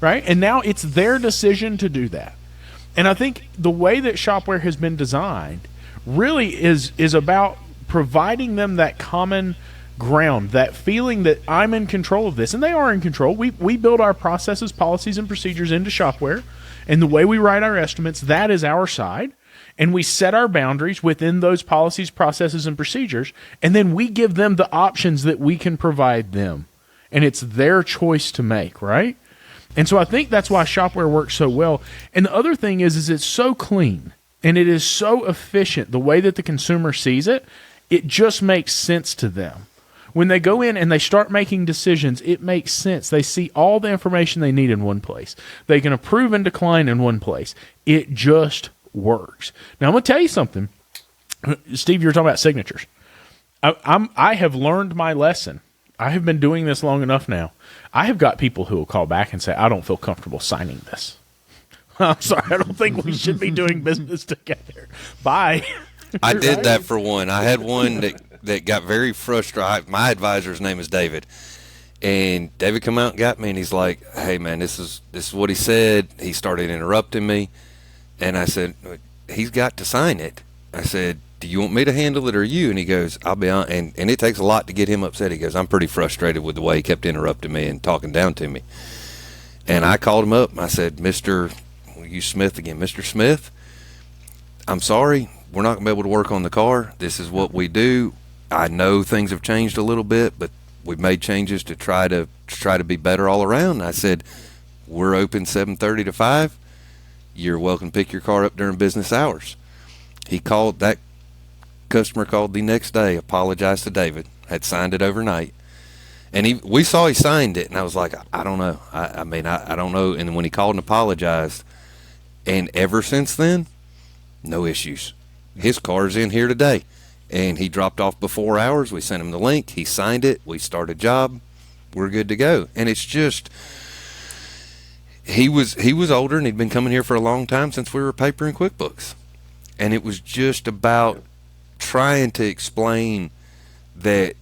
right? And now it's their decision to do that. And I think the way that Shopware has been designed really is about providing them that common ground, that feeling that I'm in control of this. And they are in control. We build our processes, policies, and procedures into Shopware. And the way we write our estimates, that is our side. And we set our boundaries within those policies, processes, and procedures. And then we give them the options that we can provide them. And it's their choice to make, right? And so I think that's why Shopware works so well. And the other thing is it's so clean and it is so efficient. The way that the consumer sees it, it just makes sense to them. When they go in and they start making decisions, it makes sense. They see all the information they need in one place. They can approve and decline in one place. It just works. Now, I'm going to tell you something. Steve, you were talking about signatures. I have learned my lesson. I have been doing this long enough now. I have got people who will call back and say, I don't feel comfortable signing this. I'm sorry, I don't think we should be doing business together. Bye. I did that for one. I had one that got very frustrated. My advisor's name is David. And David come out and got me, and he's like, hey, man, this is what he said. He started interrupting me. And I said, he's got to sign it. I said, do you want me to handle it or you? And he goes, I'll be on. And it takes a lot to get him upset. He goes, I'm pretty frustrated with the way he kept interrupting me and talking down to me. And I called him up. I said, Mr. Smith again. Mr. Smith, I'm sorry. We're not going to be able to work on the car. This is what we do. I know things have changed a little bit, but we've made changes to try to be better all around. I said, we're open 7:30 to 5. You're welcome to pick your car up during business hours. That customer called the next day, apologized to David, had signed it overnight. And we saw he signed it, and I was like, I don't know. I mean, I don't know. And when he called and apologized, and ever since then, no issues. His car's in here today. And he dropped off before hours. We sent him the link. He signed it. We started job. We're good to go. And it's just, he was older, and he'd been coming here for a long time since we were paper and QuickBooks. And it was just about trying to explain that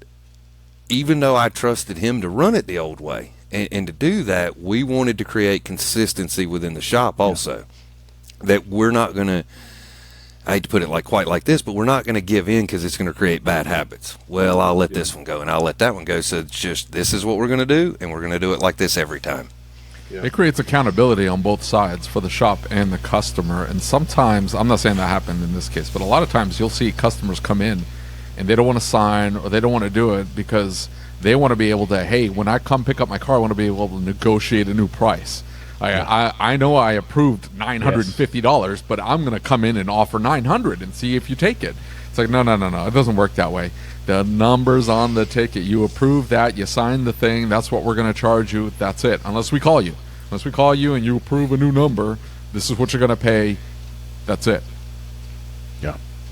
even though I trusted him to run it the old way, and to do that, we wanted to create consistency within the shop also. That we're not going to, I hate to put it quite like this, but we're not going to give in because it's going to create bad habits. Well, I'll let this one go and I'll let that one go. So it's just, this is what we're going to do, and we're going to do it like this every time. Yeah. It creates accountability on both sides for the shop and the customer. And sometimes, I'm not saying that happened in this case, but a lot of times you'll see customers come in and they don't want to sign or they don't want to do it because they want to be able to, hey, when I come pick up my car, I want to be able to negotiate a new price. I know I approved $950, but I'm going to come in and offer $900 and see if you take it. It's like, no. It doesn't work that way. The number's on the ticket. You approve that. You sign the thing. That's what we're going to charge you. That's it. Unless we call you. Unless we call you and you approve a new number, this is what you're going to pay. That's it.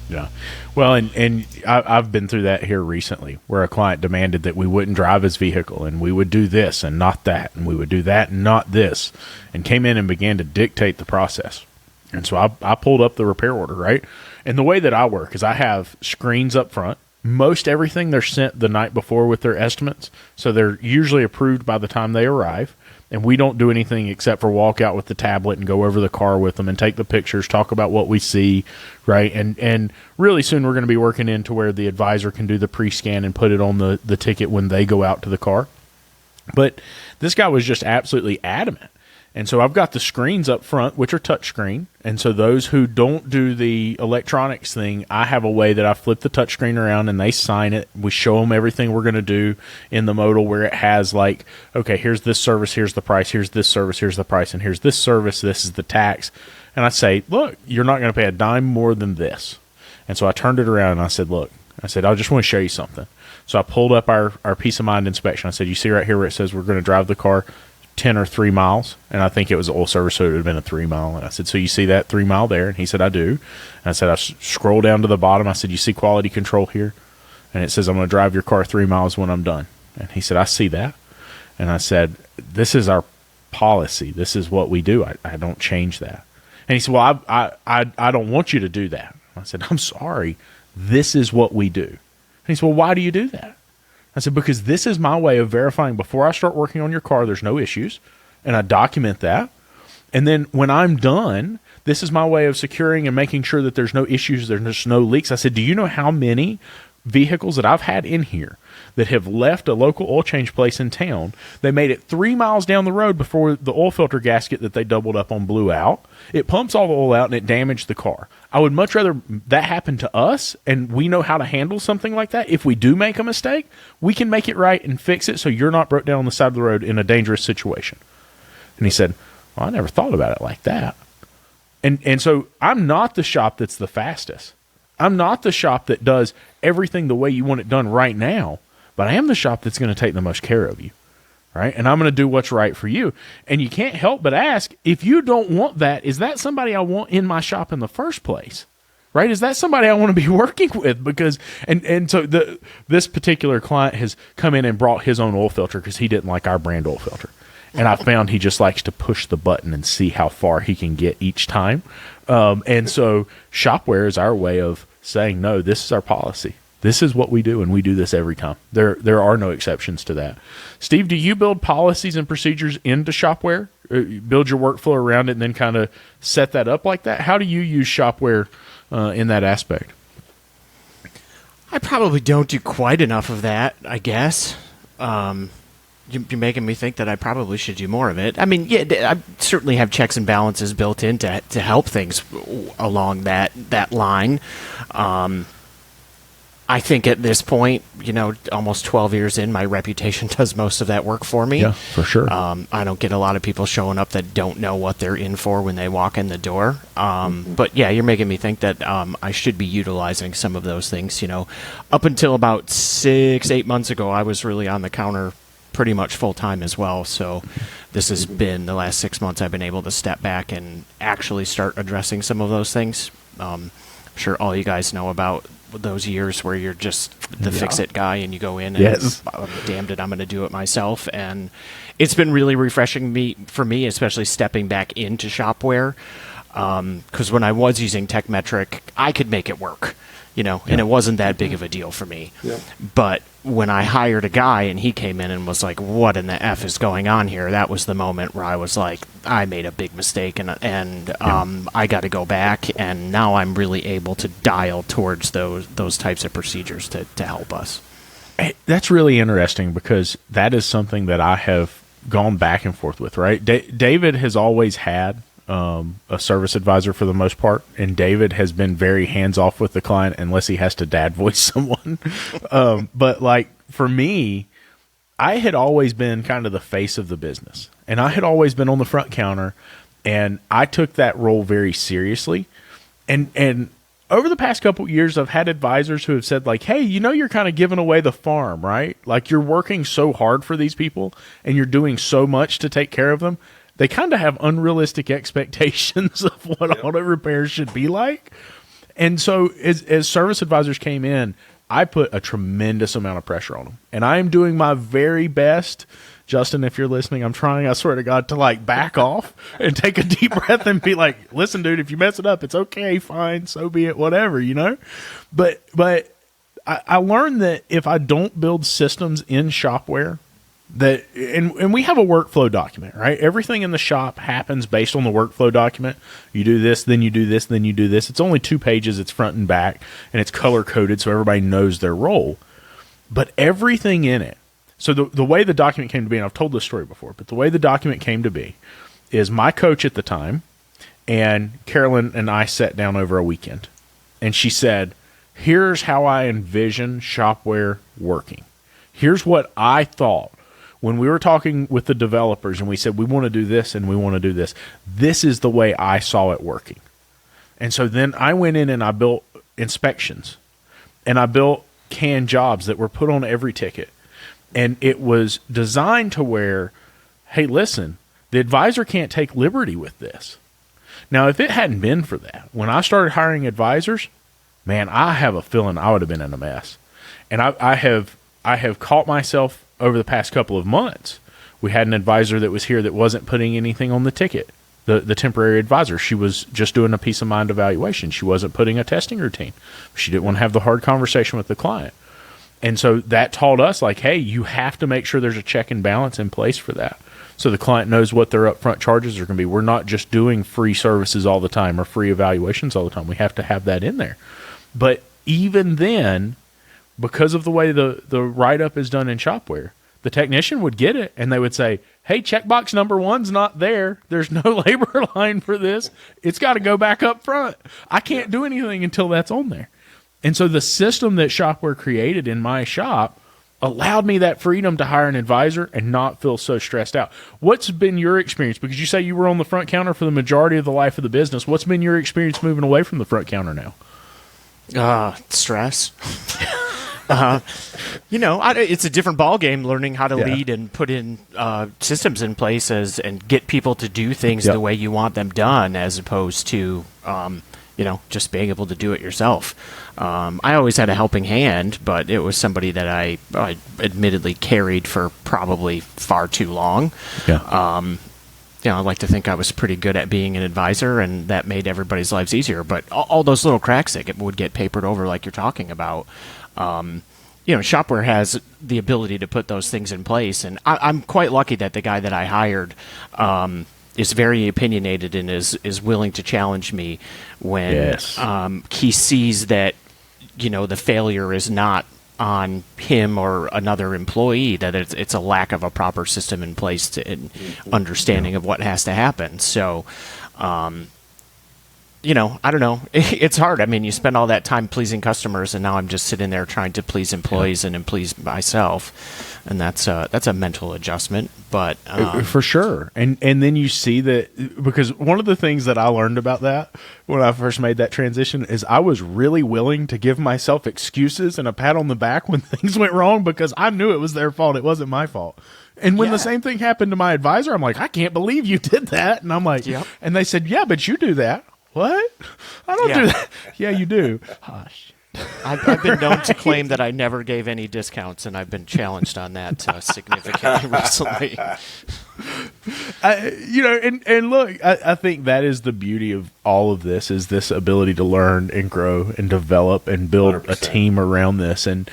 Yeah. Well, and I've been through that here recently where a client demanded that we wouldn't drive his vehicle and we would do this and not that, and we would do that and not this, and came in and began to dictate the process. And so I pulled up the repair order, right? And the way that I work is I have screens up front. Most everything they're sent the night before with their estimates, so they're usually approved by the time they arrive. And we don't do anything except for walk out with the tablet and go over the car with them and take the pictures, talk about what we see, right? And really soon we're going to be working into where the advisor can do the pre-scan and put it on the ticket when they go out to the car. But this guy was just absolutely adamant. And so I've got the screens up front, which are touchscreen. And so those who don't do the electronics thing, I have a way that I flip the touchscreen around and they sign it. We show them everything we're going to do in the modal where it has like, okay, here's this service, here's the price, here's this service, here's the price, and here's this service, this is the tax. And I say, look, you're not going to pay a dime more than this. And so I turned it around and I said, look, I just want to show you something. So I pulled up our peace of mind inspection. I said, you see right here where it says we're going to drive the car 10 or 3 miles, and I think it was oil service, so it would have been a 3 mile. And I said, so you see that 3 mile there? And he said, I do. And I said, I scroll down to the bottom. I said, you see quality control here? And it says, I'm going to drive your car 3 miles when I'm done. And he said, I see that. And I said, this is our policy. This is what we do. I don't change that. And he said, well, I don't want you to do that. I said, I'm sorry. This is what we do. And he said, well, why do you do that? I said, because this is my way of verifying before I start working on your car, there's no issues, and I document that. And then when I'm done, this is my way of securing and making sure that there's no issues, there's no leaks. I said, do you know how many vehicles that I've had in here that have left a local oil change place in town? They made it 3 miles down the road before the oil filter gasket that they doubled up on blew out. It pumps all the oil out and it damaged the car. I would much rather that happen to us, and we know how to handle something like that. If we do make a mistake, we can make it right and fix it so you're not broke down on the side of the road in a dangerous situation. And he said, well, I never thought about it like that. And so I'm not the shop that's the fastest. I'm not the shop that does everything the way you want it done right now, but I am the shop that's going to take the most care of you, right? And I'm going to do what's right for you. And you can't help but ask, if you don't want that, is that somebody I want in my shop in the first place, right? Is that somebody I want to be working with? Because, and so this particular client has come in and brought his own oil filter because he didn't like our brand oil filter. And I found he just likes to push the button and see how far he can get each time. And so Shopware is our way of saying, no, this is our policy. This is what we do, and we do this every time. There are no exceptions to that. Steve, do you build policies and procedures into Shopware? You build your workflow around it and then kind of set that up like that? How do you use Shopware in that aspect? I probably don't do quite enough of that, I guess. You're making me think that I probably should do more of it. I mean, yeah, I certainly have checks and balances built in to help things along that line. I think at this point, almost 12 years in, my reputation does most of that work for me. Yeah, for sure. I don't get a lot of people showing up that don't know what they're in for when they walk in the door. But yeah, you're making me think that I should be utilizing some of those things. Up until about 6-8 months ago, I was really on the counter pretty much full time as well. So this has been the last 6 months I've been able to step back and actually start addressing some of those things. I'm sure all you guys know about those years where you're just the fix-it guy and you go in and I'm damned it, I'm going to do it myself. And it's been really refreshing for me, especially stepping back into Shopware. Because when I was using TechMetric, I could make it work. And it wasn't that big of a deal for me. Yeah. But when I hired a guy and he came in and was like, what in the F is going on here? That was the moment where I was like, I made a big mistake and I got to go back. And now I'm really able to dial towards those types of procedures to help us. That's really interesting because that is something that I have gone back and forth with, right? David has always had a service advisor for the most part, and David has been very hands-off with the client unless he has to dad voice someone. But like for me, I had always been kind of the face of the business, and I had always been on the front counter, and I took that role very seriously. And over the past couple of years, I've had advisors who have said like, hey, you're kind of giving away the farm, right? Like you're working so hard for these people and you're doing so much to take care of them. They kind of have unrealistic expectations of what auto repairs should be like. And so as service advisors came in, I put a tremendous amount of pressure on them. And I am doing my very best. Justin, if you're listening, I'm trying, I swear to God, to like back off and take a deep breath and be like, listen, dude, if you mess it up, it's okay, fine, so be it, whatever, But I learned that if I don't build systems in Shopware, and we have a workflow document, right? Everything in the shop happens based on the workflow document. You do this, then you do this, then you do this. It's only 2 pages. It's front and back, and it's color-coded so everybody knows their role. But everything in it, so the way the document came to be, and I've told this story before, but the way the document came to be is my coach at the time and Carolyn and I sat down over a weekend, and she said, here's how I envision Shopware working. Here's what I thought. When we were talking with the developers and we said, we want to do this and we want to do this, this is the way I saw it working. And so then I went in and I built inspections and I built canned jobs that were put on every ticket. And it was designed to where, hey, listen, the advisor can't take liberty with this. Now, if it hadn't been for that, when I started hiring advisors, man, I have a feeling I would have been in a mess. And I have caught myself over the past couple of months. We had an advisor that was here that wasn't putting anything on the ticket. The temporary advisor, she was just doing a peace of mind evaluation. She wasn't putting a testing routine. She didn't want to have the hard conversation with the client. And so that taught us, like, hey, you have to make sure there's a check and balance in place for that. So the client knows what their upfront charges are going to be. We're not just doing free services all the time or free evaluations all the time. We have to have that in there. But even then, because of the way the write-up is done in Shopware, the technician would get it and they would say, hey, checkbox number 1's not there. There's no labor line for this. It's got to go back up front. I can't do anything until that's on there. And so the system that Shopware created in my shop allowed me that freedom to hire an advisor and not feel so stressed out. What's been your experience? Because you say you were on the front counter for the majority of the life of the business. What's been your experience moving away from the front counter now? Stress. It's a different ballgame learning how to lead and put in systems in place and get people to do things the way you want them done, as opposed to just being able to do it yourself. I always had a helping hand, but it was somebody that I admittedly carried for probably far too long. I like to think I was pretty good at being an advisor, and that made everybody's lives easier. But all those little cracks that would get papered over, like you're talking about, Shopware has the ability to put those things in place. And I'm quite lucky that the guy that I hired is very opinionated and is willing to challenge me when he sees that, the failure is not on him or another employee, that it's a lack of a proper system in place to understanding of what has to happen. So, I don't know. It's hard. I mean, you spend all that time pleasing customers, and now I'm just sitting there trying to please employees and please myself, and that's a mental adjustment. But for sure. And then you see that, because one of the things that I learned about that when I first made that transition is I was really willing to give myself excuses and a pat on the back when things went wrong, because I knew it was their fault. It wasn't my fault. And when the same thing happened to my advisor, I'm like, I can't believe you did that. And I'm like, and they said, yeah, but you do that. What? I don't do that. Yeah, you do. Hush. I've been known to claim that I never gave any discounts, and I've been challenged on that significantly recently. And look, I think that is the beauty of all of this, is this ability to learn and grow and develop and build 100%. A team around this. And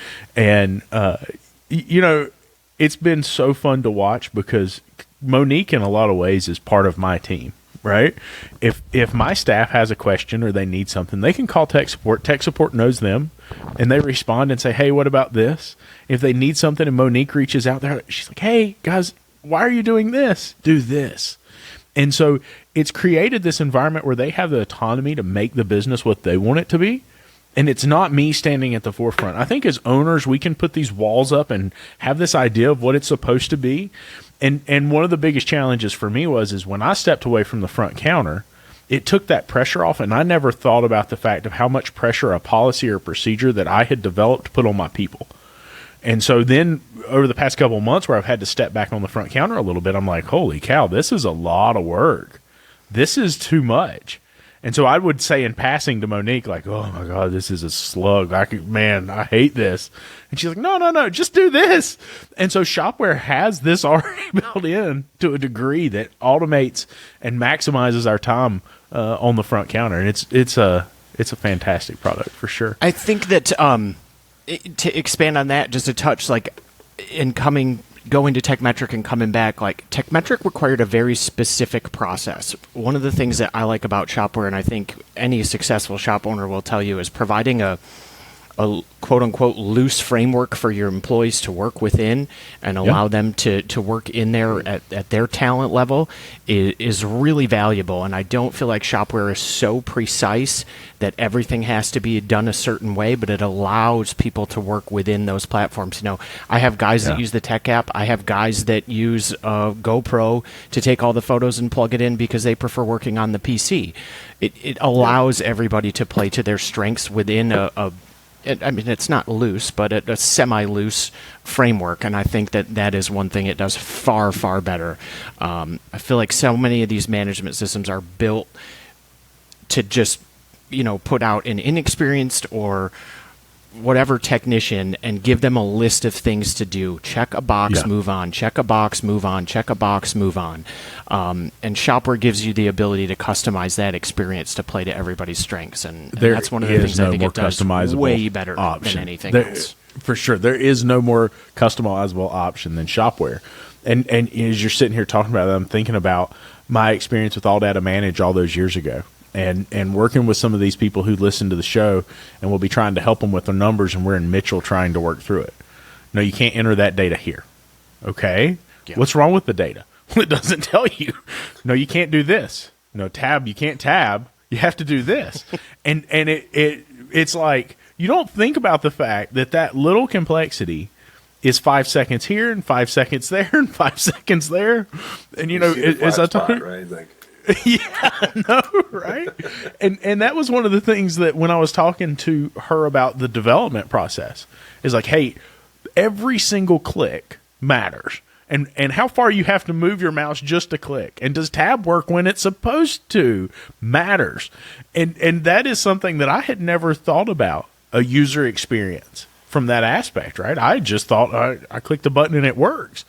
it's been so fun to watch, because Monique, in a lot of ways, is part of my team. Right? If my staff has a question or they need something, they can call tech support. Tech support knows them, and they respond and say, hey, what about this? If they need something and Monique reaches out there, she's like, hey, guys, why are you doing this? Do this. And so it's created this environment where they have the autonomy to make the business what they want it to be. And it's not me standing at the forefront. I think as owners, we can put these walls up and have this idea of what it's supposed to be. And one of the biggest challenges for me is when I stepped away from the front counter, it took that pressure off, and I never thought about the fact of how much pressure a policy or procedure that I had developed put on my people. And so then over the past couple of months where I've had to step back on the front counter a little bit, I'm like, holy cow, this is a lot of work. This is too much. And so I would say in passing to Monique, like, oh my God, this is a slug. I hate this. And she's like, no, just do this. And so Shopware has this already built in to a degree that automates and maximizes our time on the front counter. And it's a fantastic product for sure. I think that to expand on that just a touch, like going to Techmetric and coming back, like Techmetric required a very specific process. One of the things that I like about Shopware, and I think any successful shop owner will tell you, is providing a quote-unquote loose framework for your employees to work within and allow them to work in there at their talent level is really valuable. And I don't feel like Shopware is so precise that everything has to be done a certain way, but it allows people to work within those platforms. I have guys that use the Tech app. I have guys that use GoPro to take all the photos and plug it in because they prefer working on the PC. It allows everybody to play to their strengths within it's not loose, but a semi-loose framework, and I think that is one thing it does far, far better. I feel like so many of these management systems are built to just, put out an inexperienced or whatever technician and give them a list of things to do. Check a box, move on. Check a box, move on. Check a box, move on. And Shopware gives you the ability to customize that experience to play to everybody's strengths, and that's one of the things I think it does way better than anything else. For sure. There is no more customizable option than Shopware. And as you're sitting here talking about it, I'm thinking about my experience with All Data Manage all those years ago. And working with some of these people who listen to the show, and we'll be trying to help them with their numbers, and we're in Mitchell trying to work through it. No, you can't enter that data here. Okay? Yeah. What's wrong with the data? Well, it doesn't tell you. No, you can't do this. No, tab, you can't tab. You have to do this. and it's like, you don't think about the fact that little complexity is 5 seconds here and 5 seconds there and 5 seconds there. And, you know, as I talk, right? Like, yeah, no, right? And that was one of the things that when I was talking to her about the development process is like, hey, every single click matters. And how far you have to move your mouse just to click. And does tab work when it's supposed to matters. And that is something that I had never thought about, a user experience from that aspect, right? I just thought I clicked the button and it works.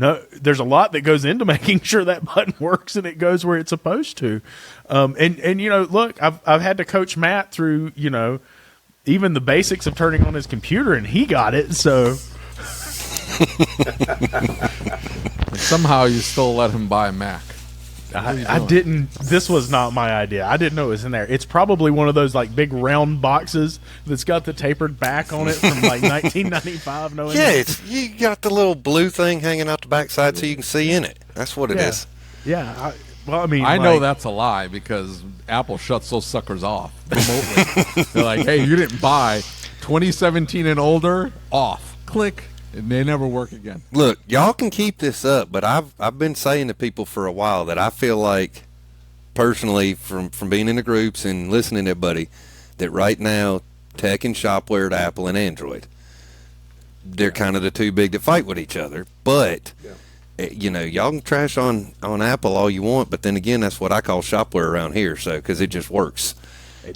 No, there's a lot that goes into making sure that button works and it goes where it's supposed to. And you know, look, I've had to coach Matt through, you know, even the basics of turning on his computer, and he got it. So Somehow you still let him buy a Mac. I didn't. This was not my idea. I didn't know it was in there. It's probably one of those like big round boxes that's got the tapered back on it from like 1995. No, Yeah, you got the little blue thing hanging out the backside so you can see in it. That's what it is. Yeah. Well, I mean, I know that's a lie because Apple shuts those suckers off remotely. They're like, hey, you didn't buy 2017 and older, off. Click. And they never work again. Look, y'all can keep this up, but I've been saying to people for a while that I feel like, personally, from being in the groups and listening to everybody, that right now, tech and Shopware to Apple and Android, they're kind of the two big to fight with each other. But, you know, y'all can trash on Apple all you want, but then again, that's what I call Shopware around here, so because it just works.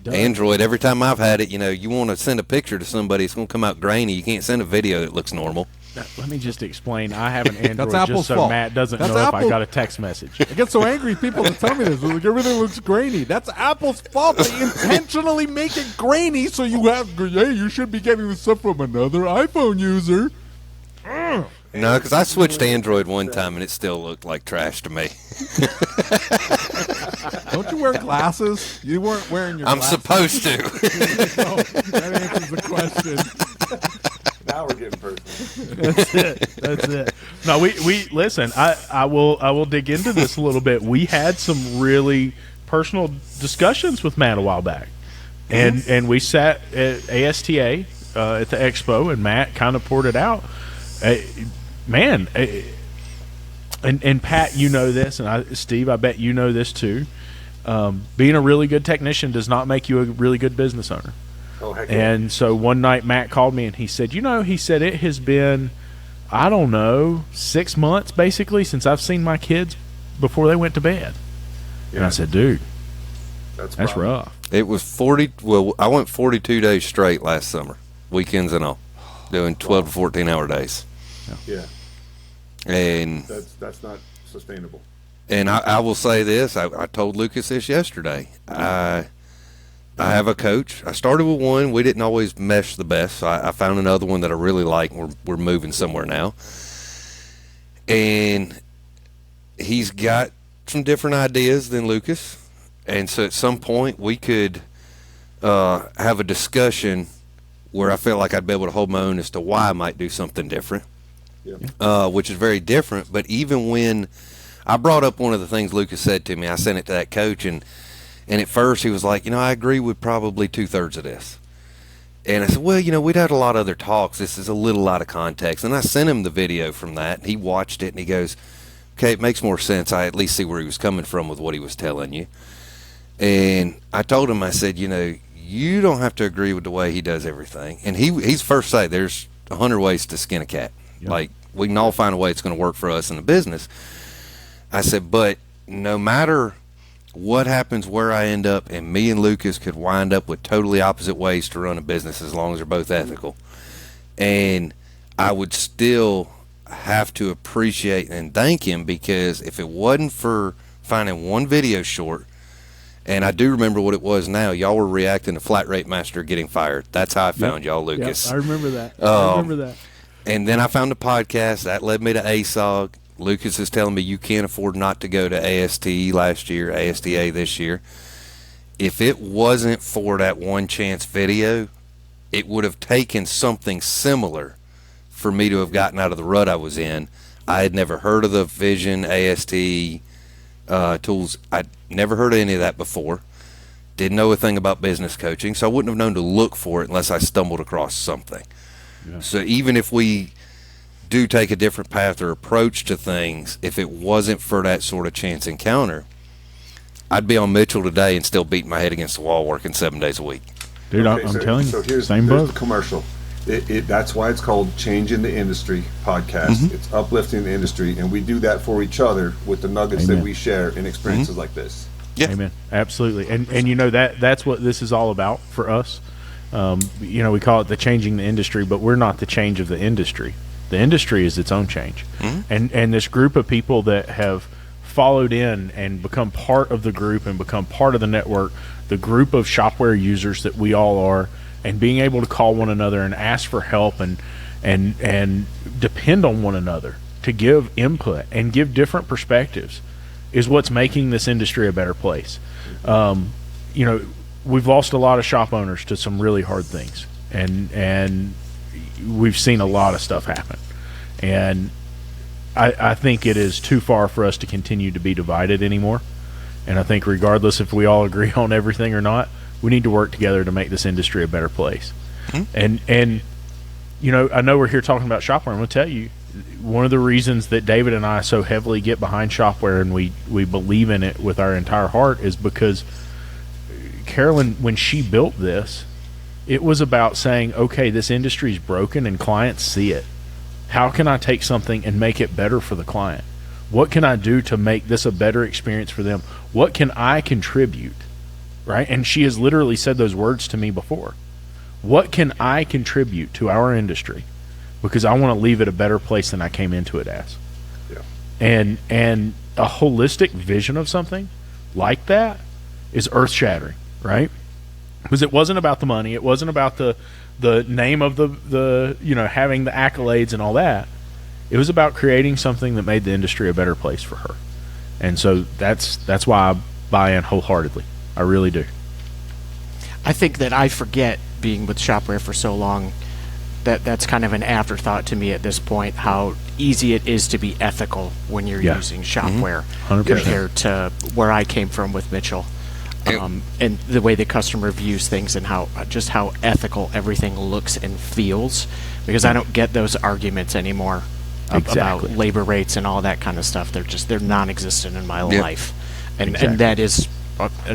Android, every time I've had it, you know, you want to send a picture to somebody, it's going to come out grainy. You can't send a video that looks normal. Let me just explain. I have an Android That's just Apple's so fault. Matt doesn't That's know if Apple. I got a text message. I get so angry people that tell me this. Like, everything looks grainy. That's Apple's fault. They intentionally make it grainy so you have, hey, you should be getting this stuff from another iPhone user. No, because I switched to Android one time and it still looked like trash to me. Don't you wear glasses? You weren't wearing your I'm glasses. supposed to. No, that answers the question. now we're getting personal. That's it. No, we listen. I will dig into this a little bit. We had some really personal discussions with Matt a while back, and we sat at ASTA at the expo, and Matt kind of poured it out. Man, and Pat, you know this, and Steve, I bet you know this too. Being a really good technician does not make you a really good business owner. Oh, heck yeah. And so one night Matt called me and he said, it has been, I don't know, 6 months basically since I've seen my kids before they went to bed. Yeah. And I said, dude, That's rough. It was 40. Well, I went 42 days straight last summer, weekends and all, doing 12 to 14-hour days. Yeah, And that's not sustainable. And I will say this. I told Lucas this yesterday. I have a coach. I started with one. We didn't always mesh the best. So I found another one that I really like. And we're moving somewhere now. And he's got some different ideas than Lucas. And so at some point we could have a discussion where I felt like I'd be able to hold my own as to why I might do something different. Yeah. Which is very different. But even when I brought up one of the things Lucas said to me, I sent it to that coach, and at first he was like, I agree with probably 2/3 of this. And I said, well, we'd had a lot of other talks. This is a little out of context. And I sent him the video from that, and he watched it, and he goes, okay, it makes more sense. I at least see where he was coming from with what he was telling you. And I told him, I said, you don't have to agree with the way he does everything. And he's first say there's 100 ways to skin a cat. Yep. Like, we can all find a way it's going to work for us in the business. I said, but no matter what happens where I end up, and me and Lucas could wind up with totally opposite ways to run a business as long as they're both ethical. And I would still have to appreciate and thank him, because if it wasn't for finding one video short And I do remember what it was now. Y'all were reacting to Flat Rate Master getting fired. That's how I found y'all, Lucas. Yep, I remember that. I remember that. And then I found a podcast. That led me to ASOG. Lucas is telling me you can't afford not to go to ASTE last year, ASTA this year. If it wasn't for that one chance video, it would have taken something similar for me to have gotten out of the rut I was in. I had never heard of the Vision, AST tools. I'd never heard of any of that before. Didn't know a thing about business coaching, so I wouldn't have known to look for it unless I stumbled across something. Yeah. So even if we do take a different path or approach to things, if it wasn't for that sort of chance encounter, I'd be on Mitchell today and still beating my head against the wall working 7 days a week. Dude, okay, I'm telling you, so here's the commercial. That's why it's called Changing the Industry podcast. Mm-hmm. It's uplifting the industry, and we do that for each other with the nuggets that we share in experiences like this. Yeah. Amen. Absolutely. And you know, that's what this is all about for us. You know, we call it the changing the industry, but we're not the change of the industry. The industry is its own change. Mm-hmm. And this group of people that have followed in and become part of the group and become part of the network, the group of Shopware users that we all are, and being able to call one another and ask for help and depend on one another to give input and give different perspectives is what's making this industry a better place. You know, we've lost a lot of shop owners to some really hard things, and we've seen a lot of stuff happen. And I think it is too far for us to continue to be divided anymore. And I think regardless if we all agree on everything or not, we need to work together to make this industry a better place. Mm-hmm. And you know, I know we're here talking about Shopware. I'm going to tell you, one of the reasons that David and I so heavily get behind Shopware and we believe in it with our entire heart is because Carolyn, when she built this, it was about saying, okay, this industry is broken and clients see it. How can I take something and make it better for the client? What can I do to make this a better experience for them? What can I contribute? Right? And she has literally said those words to me before. What can I contribute to our industry? Because I want to leave it a better place than I came into it as. Yeah. And a holistic vision of something like that is earth-shattering, right? Because it wasn't about the money. It wasn't about the name of the you know, having the accolades and all that. It was about creating something that made the industry a better place for her. And so that's why I buy in wholeheartedly. I really do. I think that I forget, being with Shopware for so long, that's kind of an afterthought to me at this point, how easy it is to be ethical when you're using Shopware 100%. Compared to where I came from with Mitchell. And the way the customer views things and how ethical everything looks and feels, because I don't get those arguments anymore about labor rates and all that kind of stuff. They're non-existent in my life, and that is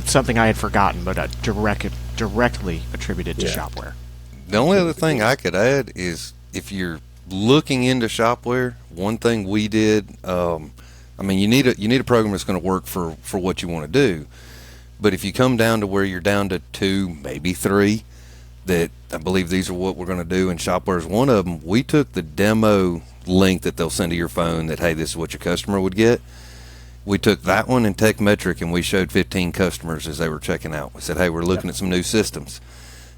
something I had forgotten, but directly attributed to Shopware. The only other thing I could add is if you're looking into Shopware, one thing we did, I mean, you need a program that's going to work for what you want to do. But if you come down to where you're down to 2, maybe 3, that I believe these are what we're going to do, and Shopware is one of them, we took the demo link that they'll send to your phone that, hey, this is what your customer would get. We took that one in TechMetric, and we showed 15 customers as they were checking out. We said, hey, we're looking at some new systems.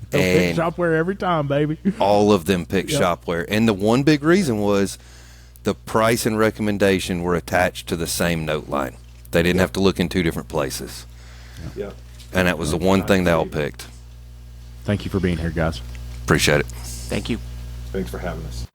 They'll pick Shopware every time, baby. All of them picked Shopware. And the one big reason was the price and recommendation were attached to the same note line. They didn't have to look in 2 different places. Yeah. And that was the one thing they all picked. Thank you for being here, guys. Appreciate it. Thank you. Thanks for having us.